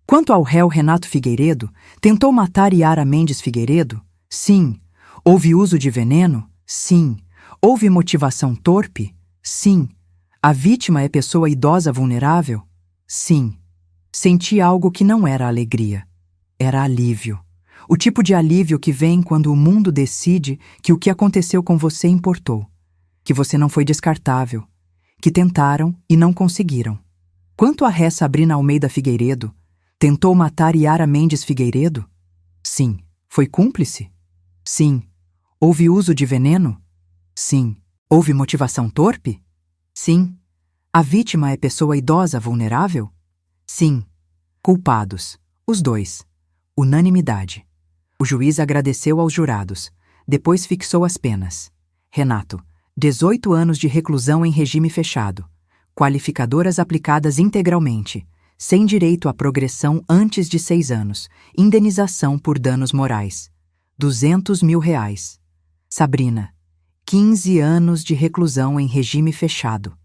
Quanto ao réu Renato Figueiredo, tentou matar Yara Mendes Figueiredo? Sim. Houve uso de veneno? Sim. Houve motivação torpe? Sim. A vítima é pessoa idosa vulnerável? Sim. Senti algo que não era alegria. Era alívio. O tipo de alívio que vem quando o mundo decide que o que aconteceu com você importou. Que você não foi descartável. Que tentaram e não conseguiram. Quanto à ré Sabrina Almeida Figueiredo, tentou matar Yara Mendes Figueiredo? Sim. Foi cúmplice? Sim. Houve uso de veneno? Sim. Houve motivação torpe? Sim. A vítima é pessoa idosa vulnerável? Sim. Culpados. Os dois. Unanimidade. O juiz agradeceu aos jurados. Depois fixou as penas. Renato, 18 anos de reclusão em regime fechado. Qualificadoras aplicadas integralmente. Sem direito à progressão antes de 6 anos. Indenização por danos morais. R$ 200 mil. Sabrina, 15 anos de reclusão em regime fechado.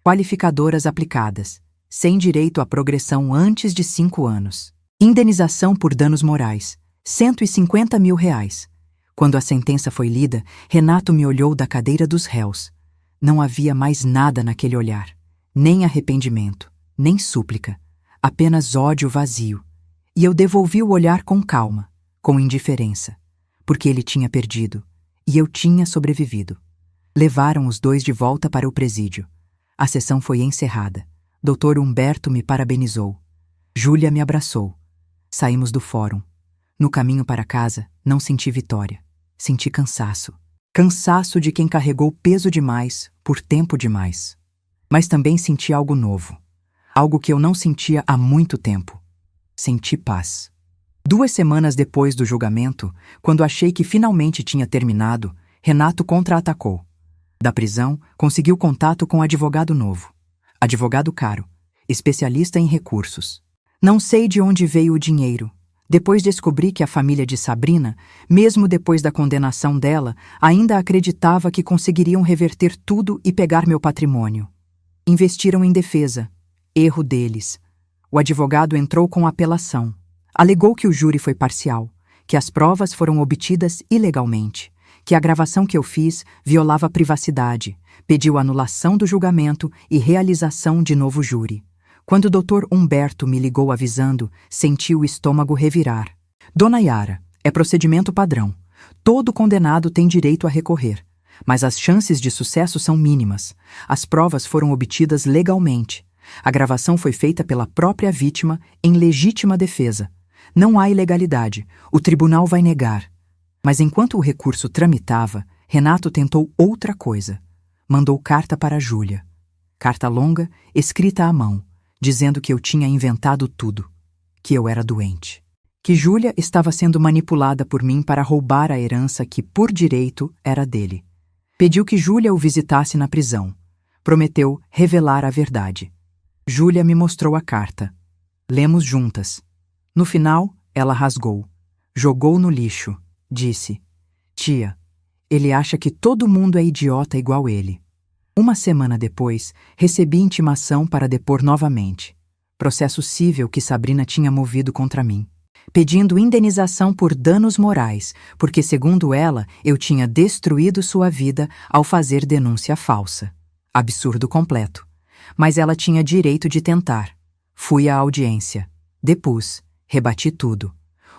Qualificadoras aplicadas. Sem direito à progressão antes de 5 anos. Indenização por danos morais. R$ 150 mil. Quando a sentença foi lida, Renato me olhou da cadeira dos réus. Não havia mais nada naquele olhar. Nem arrependimento, nem súplica. Apenas ódio vazio. E eu devolvi o olhar com calma, com indiferença. Porque ele tinha perdido. E eu tinha sobrevivido. Levaram os dois de volta para o presídio. A sessão foi encerrada. Dr. Humberto me parabenizou. Júlia me abraçou. Saímos do fórum. No caminho para casa, não senti vitória. Senti cansaço. Cansaço de quem carregou peso demais, por tempo demais. Mas também senti algo novo. Algo que eu não sentia há muito tempo. Senti paz. 2 semanas depois do julgamento, quando achei que finalmente tinha terminado, Renato contra-atacou. Da prisão, conseguiu contato com advogado novo. Advogado caro, especialista em recursos. Não sei de onde veio o dinheiro. Depois descobri que a família de Sabrina, mesmo depois da condenação dela, ainda acreditava que conseguiriam reverter tudo e pegar meu patrimônio. Investiram em defesa. Erro deles. O advogado entrou com apelação. Alegou que o júri foi parcial, que as provas foram obtidas ilegalmente, que a gravação que eu fiz violava a privacidade, pediu anulação do julgamento e realização de novo júri. Quando o Dr. Humberto me ligou avisando, senti o estômago revirar. Dona Yara, é procedimento padrão. Todo condenado tem direito a recorrer. Mas as chances de sucesso são mínimas. As provas foram obtidas legalmente. A gravação foi feita pela própria vítima em legítima defesa. Não há ilegalidade. O tribunal vai negar. Mas enquanto o recurso tramitava, Renato tentou outra coisa. Mandou carta para Júlia. Carta longa, escrita à mão, dizendo que eu tinha inventado tudo, que eu era doente, que Júlia estava sendo manipulada por mim para roubar a herança que, por direito, era dele. Pediu que Júlia o visitasse na prisão. Prometeu revelar a verdade. Júlia me mostrou a carta. Lemos juntas. No final, ela rasgou. Jogou no lixo. Disse: tia, ele acha que todo mundo é idiota igual ele. 1 semana depois, recebi intimação para depor novamente. Processo cível que Sabrina tinha movido contra mim. Pedindo indenização por danos morais, porque, segundo ela, eu tinha destruído sua vida ao fazer denúncia falsa. Absurdo completo. Mas ela tinha direito de tentar. Fui à audiência. Depus. Rebati tudo.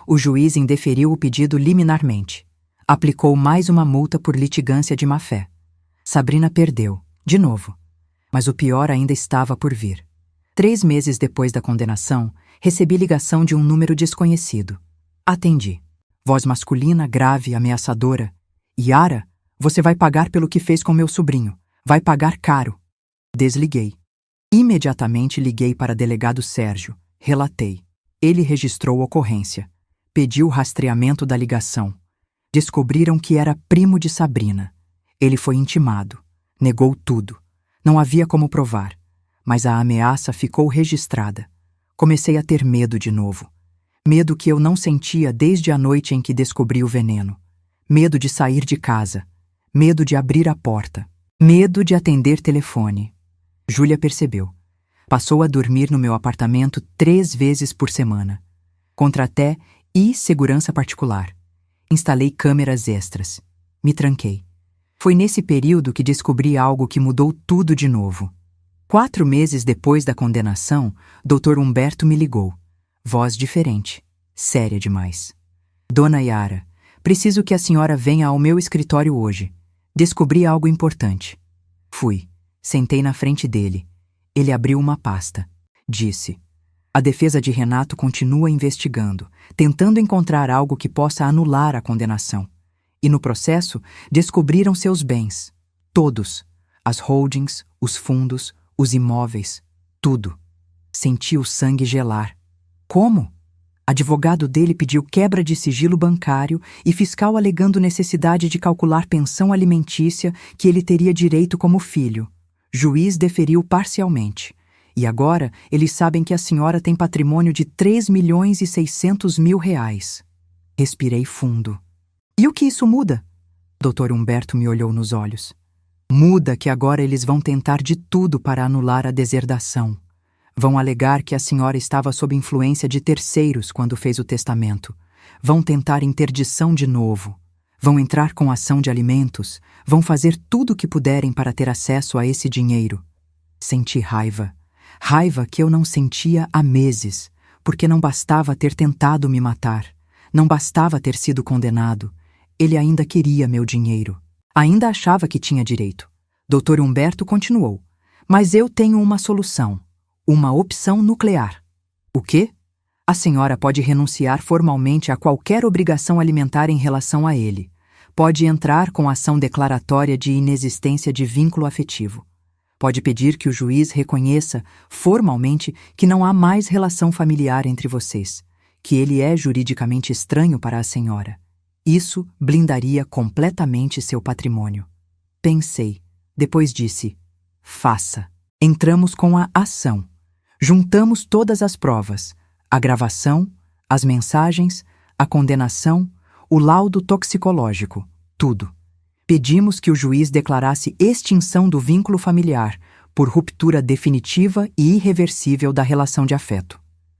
O juiz indeferiu o pedido liminarmente. Aplicou mais uma multa por litigância de má-fé. Sabrina perdeu. De novo. Mas o pior ainda estava por vir. 3 meses depois da condenação, recebi ligação de um número desconhecido. Atendi. Voz masculina, grave, ameaçadora. Yara, você vai pagar pelo que fez com meu sobrinho. Vai pagar caro. Desliguei. Imediatamente liguei para delegado Sérgio. Relatei. Ele registrou ocorrência. Pediu rastreamento da ligação. Descobriram que era primo de Sabrina. Ele foi intimado. Negou tudo. Não havia como provar. Mas a ameaça ficou registrada. Comecei a ter medo de novo. Medo que eu não sentia desde a noite em que descobri o veneno. Medo de sair de casa. Medo de abrir a porta. Medo de atender telefone. Júlia percebeu. Passou a dormir no meu apartamento 3 vezes por semana. Contraté e segurança particular. Instalei câmeras extras. Me tranquei. Foi nesse período que descobri algo que mudou tudo de novo. 4 meses depois da condenação, Dr. Humberto me ligou. Voz diferente. Séria demais. Dona Yara, preciso que a senhora venha ao meu escritório hoje. Descobri algo importante. Fui. Sentei na frente dele. Ele abriu uma pasta. Disse: a defesa de Renato continua investigando, tentando encontrar algo que possa anular a condenação. E no processo, descobriram seus bens. Todos. As holdings, os fundos, os imóveis. Tudo. Senti o sangue gelar. Como? Advogado dele pediu quebra de sigilo bancário e fiscal alegando necessidade de calcular pensão alimentícia que ele teria direito como filho. Juiz deferiu parcialmente. E agora eles sabem que a senhora tem patrimônio de 3.600.000 reais. Respirei fundo. E o que isso muda? Dr. Humberto me olhou nos olhos. Muda que agora eles vão tentar de tudo para anular a deserdação. Vão alegar que a senhora estava sob influência de terceiros quando fez o testamento. Vão tentar interdição de novo. Vão entrar com ação de alimentos. Vão fazer tudo o que puderem para ter acesso a esse dinheiro. Senti raiva. Raiva que eu não sentia há meses, porque não bastava ter tentado me matar. Não bastava ter sido condenado. Ele ainda queria meu dinheiro. Ainda achava que tinha direito. Dr. Humberto continuou. Mas eu tenho uma solução. Uma opção nuclear. O quê? A senhora pode renunciar formalmente a qualquer obrigação alimentar em relação a ele. Pode entrar com ação declaratória de inexistência de vínculo afetivo. Pode pedir que o juiz reconheça formalmente que não há mais relação familiar entre vocês, que ele é juridicamente estranho para a senhora. Isso blindaria completamente seu patrimônio. Pensei. Depois disse: faça. Entramos com a ação. Juntamos todas as provas: a gravação, as mensagens, a condenação, o laudo toxicológico, tudo. Pedimos que o juiz declarasse extinção do vínculo familiar por ruptura definitiva e irreversível da relação de afeto.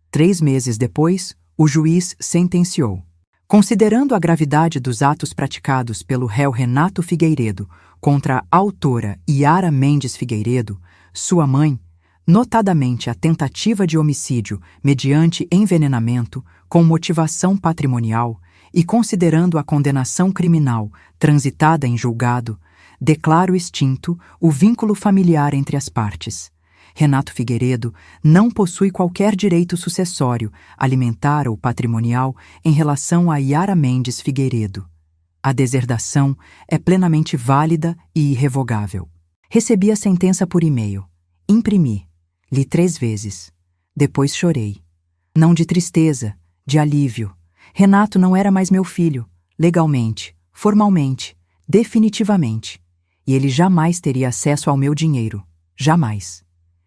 3 meses depois, o juiz sentenciou. Considerando a gravidade dos atos praticados pelo réu Renato Figueiredo contra a autora Yara Mendes Figueiredo, sua mãe, notadamente a tentativa de homicídio mediante envenenamento com motivação patrimonial e considerando a condenação criminal transitada em julgado, declaro extinto o vínculo familiar entre as partes. Renato Figueiredo não possui qualquer direito sucessório, alimentar ou patrimonial em relação a Yara Mendes Figueiredo. A deserdação é plenamente válida e irrevogável. Recebi a sentença por e-mail. Imprimi. Li 3 vezes. Depois chorei. Não de tristeza, de alívio. Renato não era mais meu filho, legalmente, formalmente, definitivamente. E ele jamais teria acesso ao meu dinheiro. Jamais.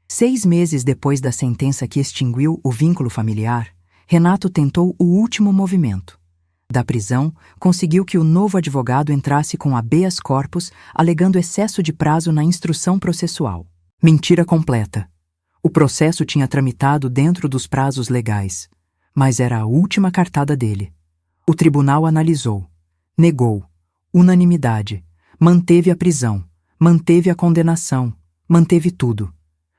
6 meses depois da sentença que extinguiu o vínculo familiar, Renato tentou o último movimento. Da prisão, conseguiu que o novo advogado entrasse com habeas corpus, alegando excesso de prazo na instrução processual. Mentira completa. O processo tinha tramitado dentro dos prazos legais, mas era a última cartada dele. O tribunal analisou, negou, unanimidade, manteve a prisão, manteve a condenação, manteve tudo.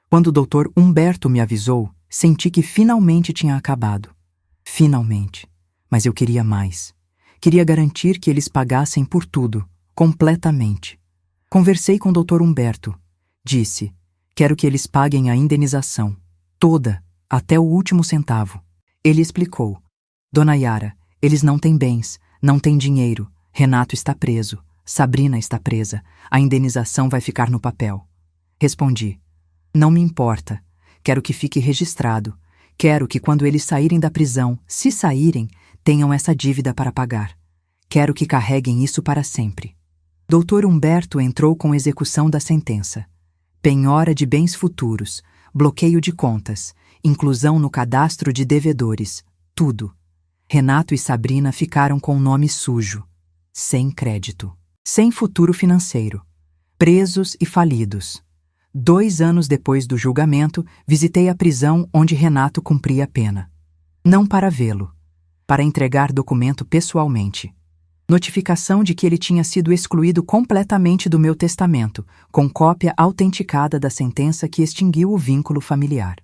Quando o Dr. Humberto me avisou, senti que finalmente tinha acabado. Finalmente. Mas eu queria mais. Queria garantir que eles pagassem por tudo, completamente. Conversei com o Dr. Humberto. Disse: quero que eles paguem a indenização, toda, até o último centavo. Ele explicou: Dona Yara, eles não têm bens, não têm dinheiro, Renato está preso, Sabrina está presa, a indenização vai ficar no papel. Respondi: não me importa, quero que fique registrado, Quero que quando eles saírem da prisão, se saírem, tenham essa dívida para pagar. Quero que carreguem isso para sempre. Dr. Humberto entrou com execução da sentença. Penhora de bens futuros, bloqueio de contas, inclusão no cadastro de devedores, tudo. Renato e Sabrina ficaram com o nome sujo, sem crédito, sem futuro financeiro, presos e falidos. 2 anos depois do julgamento, visitei a prisão onde Renato cumpria a pena. Não para vê-lo, para entregar documento pessoalmente. Notificação de que ele tinha sido excluído completamente do meu testamento, com cópia autenticada da sentença que extinguiu o vínculo familiar.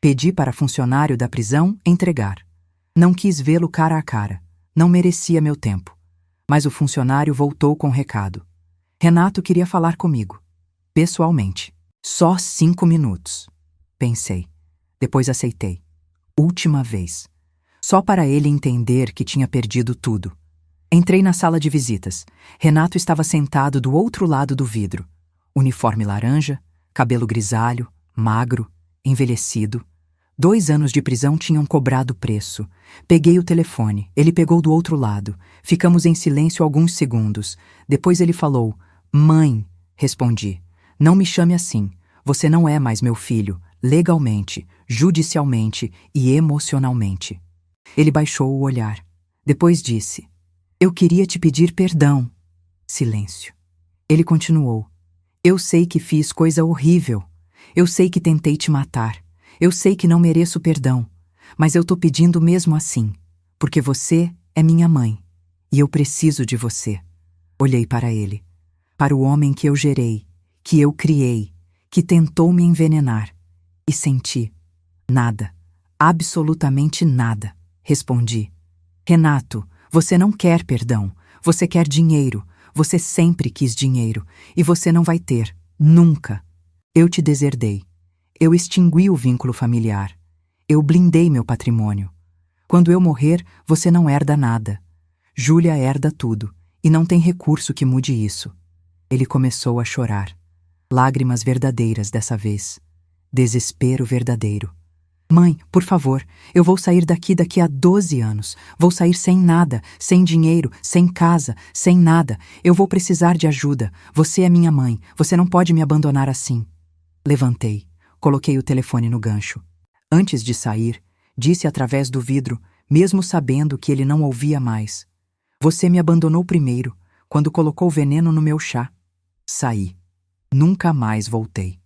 Pedi para funcionário da prisão entregar. Não quis vê-lo cara a cara. Não merecia meu tempo. Mas o funcionário voltou com recado. Renato queria falar comigo. Pessoalmente. Só 5 minutos. Pensei. Depois aceitei. Última vez. Só para ele entender que tinha perdido tudo. Entrei na sala de visitas. Renato estava sentado do outro lado do vidro. Uniforme laranja, cabelo grisalho, magro, envelhecido. 2 anos de prisão tinham cobrado preço. Peguei o telefone. Ele pegou do outro lado. Ficamos em silêncio alguns segundos. Depois ele falou: "Mãe", respondi. "Não me chame assim. Você não é mais meu filho, legalmente, judicialmente e emocionalmente." Ele baixou o olhar. Depois disse: "Eu queria te pedir perdão." Silêncio. Ele continuou: "Eu sei que fiz coisa horrível. Eu sei que tentei te matar. Eu sei que não mereço perdão. Mas eu tô pedindo mesmo assim, porque você é minha mãe. E eu preciso de você." Olhei para ele. Para o homem que eu gerei, que eu criei, que tentou me envenenar. E senti. Nada. Absolutamente nada. Respondi: "Renato, você não quer perdão. Você quer dinheiro. Você sempre quis dinheiro. E você não vai ter. Nunca. Eu te deserdei. Eu extingui o vínculo familiar. Eu blindei meu patrimônio. Quando eu morrer, você não herda nada. Júlia herda tudo. E não tem recurso que mude isso." Ele começou a chorar. Lágrimas verdadeiras dessa vez. Desespero verdadeiro. "Mãe, por favor, eu vou sair daqui a 12 anos. Vou sair sem nada, sem dinheiro, sem casa, sem nada. Eu vou precisar de ajuda. Você é minha mãe. Você não pode me abandonar assim." Levantei. Coloquei o telefone no gancho. Antes de sair, disse através do vidro, mesmo sabendo que ele não ouvia mais: "Você me abandonou primeiro, quando colocou veneno no meu chá." Saí. Nunca mais voltei.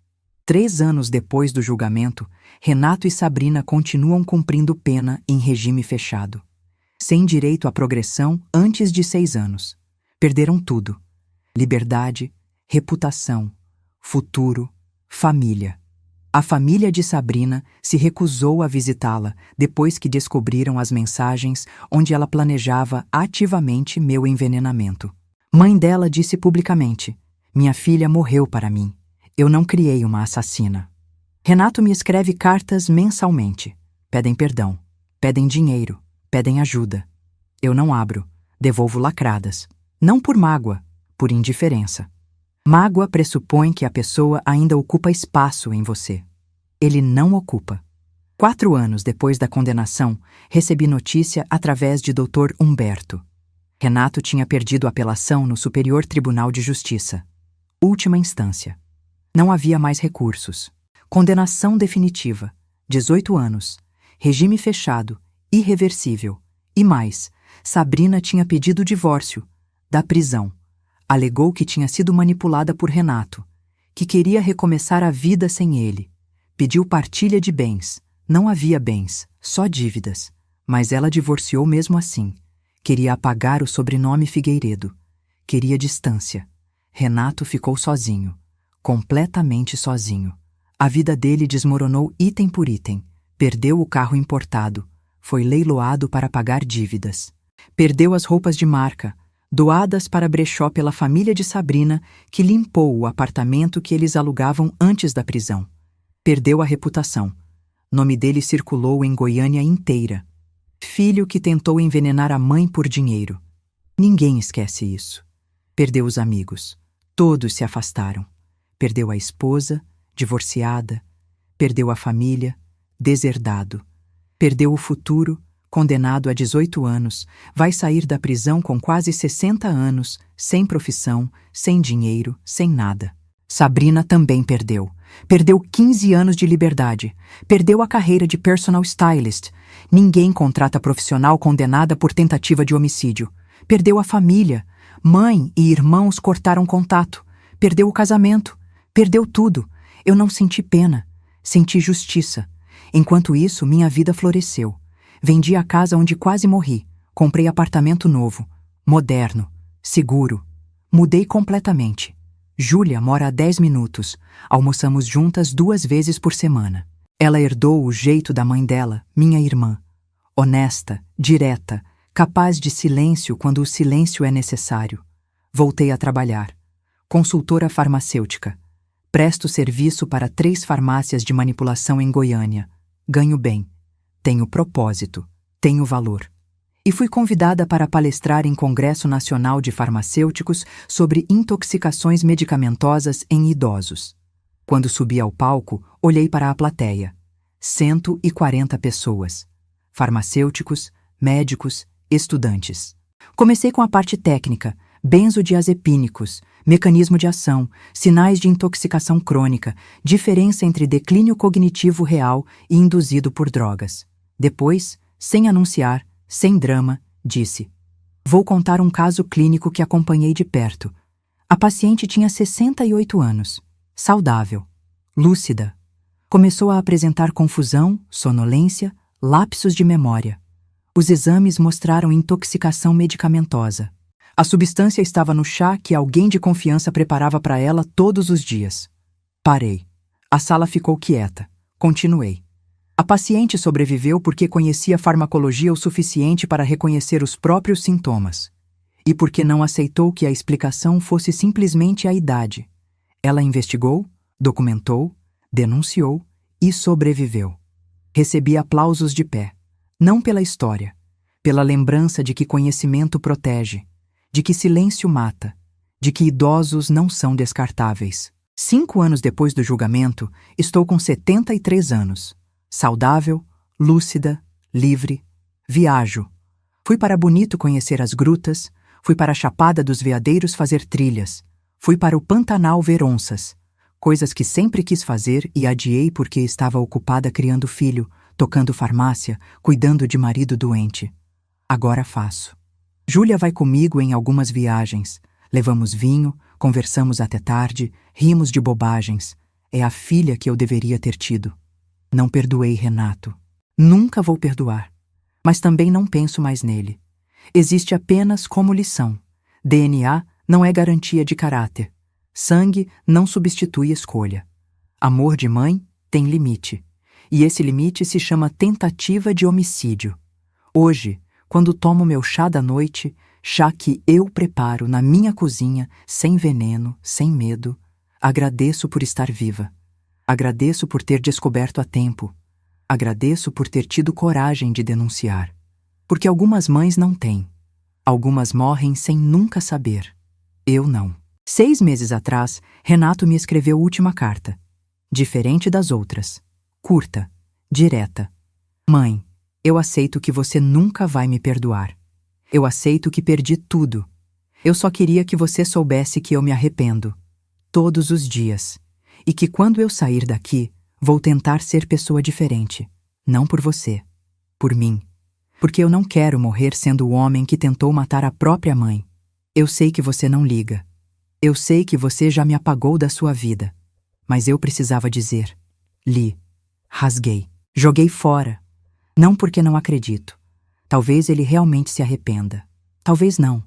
3 anos depois do julgamento, Renato e Sabrina continuam cumprindo pena em regime fechado. Sem direito à progressão antes de 6 anos. Perderam tudo: liberdade, reputação, futuro, família. A família de Sabrina se recusou a visitá-la depois que descobriram as mensagens onde ela planejava ativamente meu envenenamento. Mãe dela disse publicamente: "Minha filha morreu para mim. Eu não criei uma assassina." Renato me escreve cartas mensalmente. Pedem perdão, pedem dinheiro, pedem ajuda. Eu não abro, devolvo lacradas. Não por mágoa, por indiferença. Mágoa pressupõe que a pessoa ainda ocupa espaço em você. Ele não ocupa. 4 anos depois da condenação, recebi notícia através de Dr. Humberto. Renato tinha perdido a apelação no Superior Tribunal de Justiça. Última instância. Não havia mais recursos. Condenação definitiva. 18 anos. Regime fechado. Irreversível. E mais, Sabrina tinha pedido o divórcio. Da prisão. Alegou que tinha sido manipulada por Renato. Que queria recomeçar a vida sem ele. Pediu partilha de bens. Não havia bens, só dívidas. Mas ela divorciou mesmo assim. Queria apagar o sobrenome Figueiredo. Queria distância. Renato ficou sozinho. Completamente sozinho. A vida dele desmoronou item por item. Perdeu o carro importado. Foi leiloado para pagar dívidas. Perdeu as roupas de marca, doadas para brechó pela família de Sabrina, que limpou o apartamento que eles alugavam antes da prisão. Perdeu a reputação. Nome dele circulou em Goiânia inteira. Filho que tentou envenenar a mãe por dinheiro. Ninguém esquece isso. Perdeu os amigos. Todos se afastaram. Perdeu a esposa, divorciada. Perdeu a família, deserdado. perdeu o futuro, condenado a 18 anos, vai sair da prisão com quase 60 anos, sem profissão, sem dinheiro, sem nada. Sabrina também perdeu. Perdeu 15 anos de liberdade. Perdeu a carreira de personal stylist. Ninguém contrata profissional condenada por tentativa de homicídio. Perdeu a família. Mãe e irmãos cortaram contato. Perdeu o casamento. Perdeu tudo. Eu não senti pena. Senti justiça. Enquanto isso, minha vida floresceu. Vendi a casa onde quase morri. Comprei apartamento novo, moderno, seguro. Mudei completamente. Júlia mora a 10 minutos. Almoçamos juntas 2 vezes por semana. Ela herdou o jeito da mãe dela, minha irmã. Honesta, direta, capaz de silêncio quando o silêncio é necessário. Voltei a trabalhar. Consultora farmacêutica. Presto serviço para 3 farmácias de manipulação em Goiânia. Ganho bem. Tenho propósito. Tenho valor. E fui convidada para palestrar em Congresso Nacional de Farmacêuticos sobre intoxicações medicamentosas em idosos. Quando subi ao palco, olhei para a plateia. 140 pessoas. Farmacêuticos, médicos, estudantes. Comecei com a parte técnica, benzodiazepínicos, mecanismo de ação, sinais de intoxicação crônica, diferença entre declínio cognitivo real e induzido por drogas. Depois, sem anunciar, sem drama, disse: "Vou contar um caso clínico que acompanhei de perto. A paciente tinha 68 anos, saudável, lúcida. Começou a apresentar confusão, sonolência, lapsos de memória. Os exames mostraram intoxicação medicamentosa. A substância estava no chá que alguém de confiança preparava para ela todos os dias. Parei. A sala ficou quieta. Continuei. A paciente sobreviveu porque conhecia farmacologia o suficiente para reconhecer os próprios sintomas. E porque não aceitou que a explicação fosse simplesmente a idade. Ela investigou, documentou, denunciou e sobreviveu. Recebi aplausos de pé. Não pela história, pela lembrança de que conhecimento protege, de que silêncio mata, de que idosos não são descartáveis. 5 anos depois do julgamento, estou com 73 anos. Saudável, lúcida, livre, viajo. Fui para Bonito conhecer as grutas, fui para a Chapada dos Veadeiros fazer trilhas, fui para o Pantanal ver onças, coisas que sempre quis fazer e adiei porque estava ocupada criando filho, tocando farmácia, cuidando de marido doente. Agora faço. Júlia vai comigo em algumas viagens. Levamos vinho, conversamos até tarde, rimos de bobagens. É a filha que eu deveria ter tido. Não perdoei Renato. Nunca vou perdoar. Mas também não penso mais nele. Existe apenas como lição. DNA não é garantia de caráter. Sangue não substitui escolha. Amor de mãe tem limite. E esse limite se chama tentativa de homicídio. Hoje, quando tomo meu chá da noite, chá que eu preparo na minha cozinha, sem veneno, sem medo, agradeço por estar viva. Agradeço por ter descoberto a tempo. Agradeço por ter tido coragem de denunciar. Porque algumas mães não têm. Algumas morrem sem nunca saber. Eu não. 6 meses atrás, Renato me escreveu última carta. Diferente das outras. Curta. Direta. Mãe, eu aceito que você nunca vai me perdoar. Eu aceito que perdi tudo. Eu só queria que você soubesse que eu me arrependo. Todos os dias. E que quando eu sair daqui, vou tentar ser pessoa diferente. Não por você. Por mim. Porque eu não quero morrer sendo o homem que tentou matar a própria mãe. Eu sei que você não liga. Eu sei que você já me apagou da sua vida. Mas eu precisava dizer. Li. Rasguei. Joguei fora. Não porque não acredito. Talvez ele realmente se arrependa. Talvez não.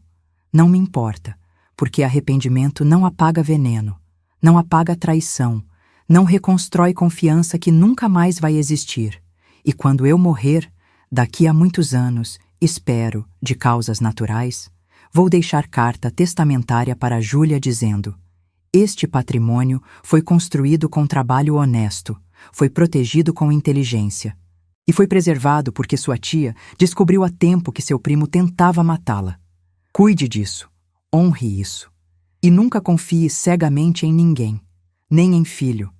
Não me importa. Porque arrependimento não apaga veneno. Não apaga traição, não reconstrói confiança que nunca mais vai existir. E quando eu morrer, daqui a muitos anos, espero, de causas naturais, vou deixar carta testamentária para Júlia dizendo: este patrimônio foi construído com trabalho honesto, foi protegido com inteligência. E foi preservado porque sua tia descobriu a tempo que seu primo tentava matá-la. Cuide disso, honre isso. E nunca confie cegamente em ninguém, nem em filho,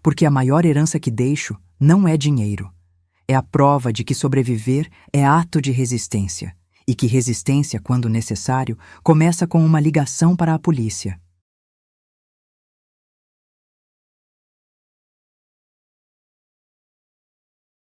porque a maior herança que deixo não é dinheiro. é a prova de que sobreviver é ato de resistência, e que resistência, quando necessário, começa com uma ligação para a polícia.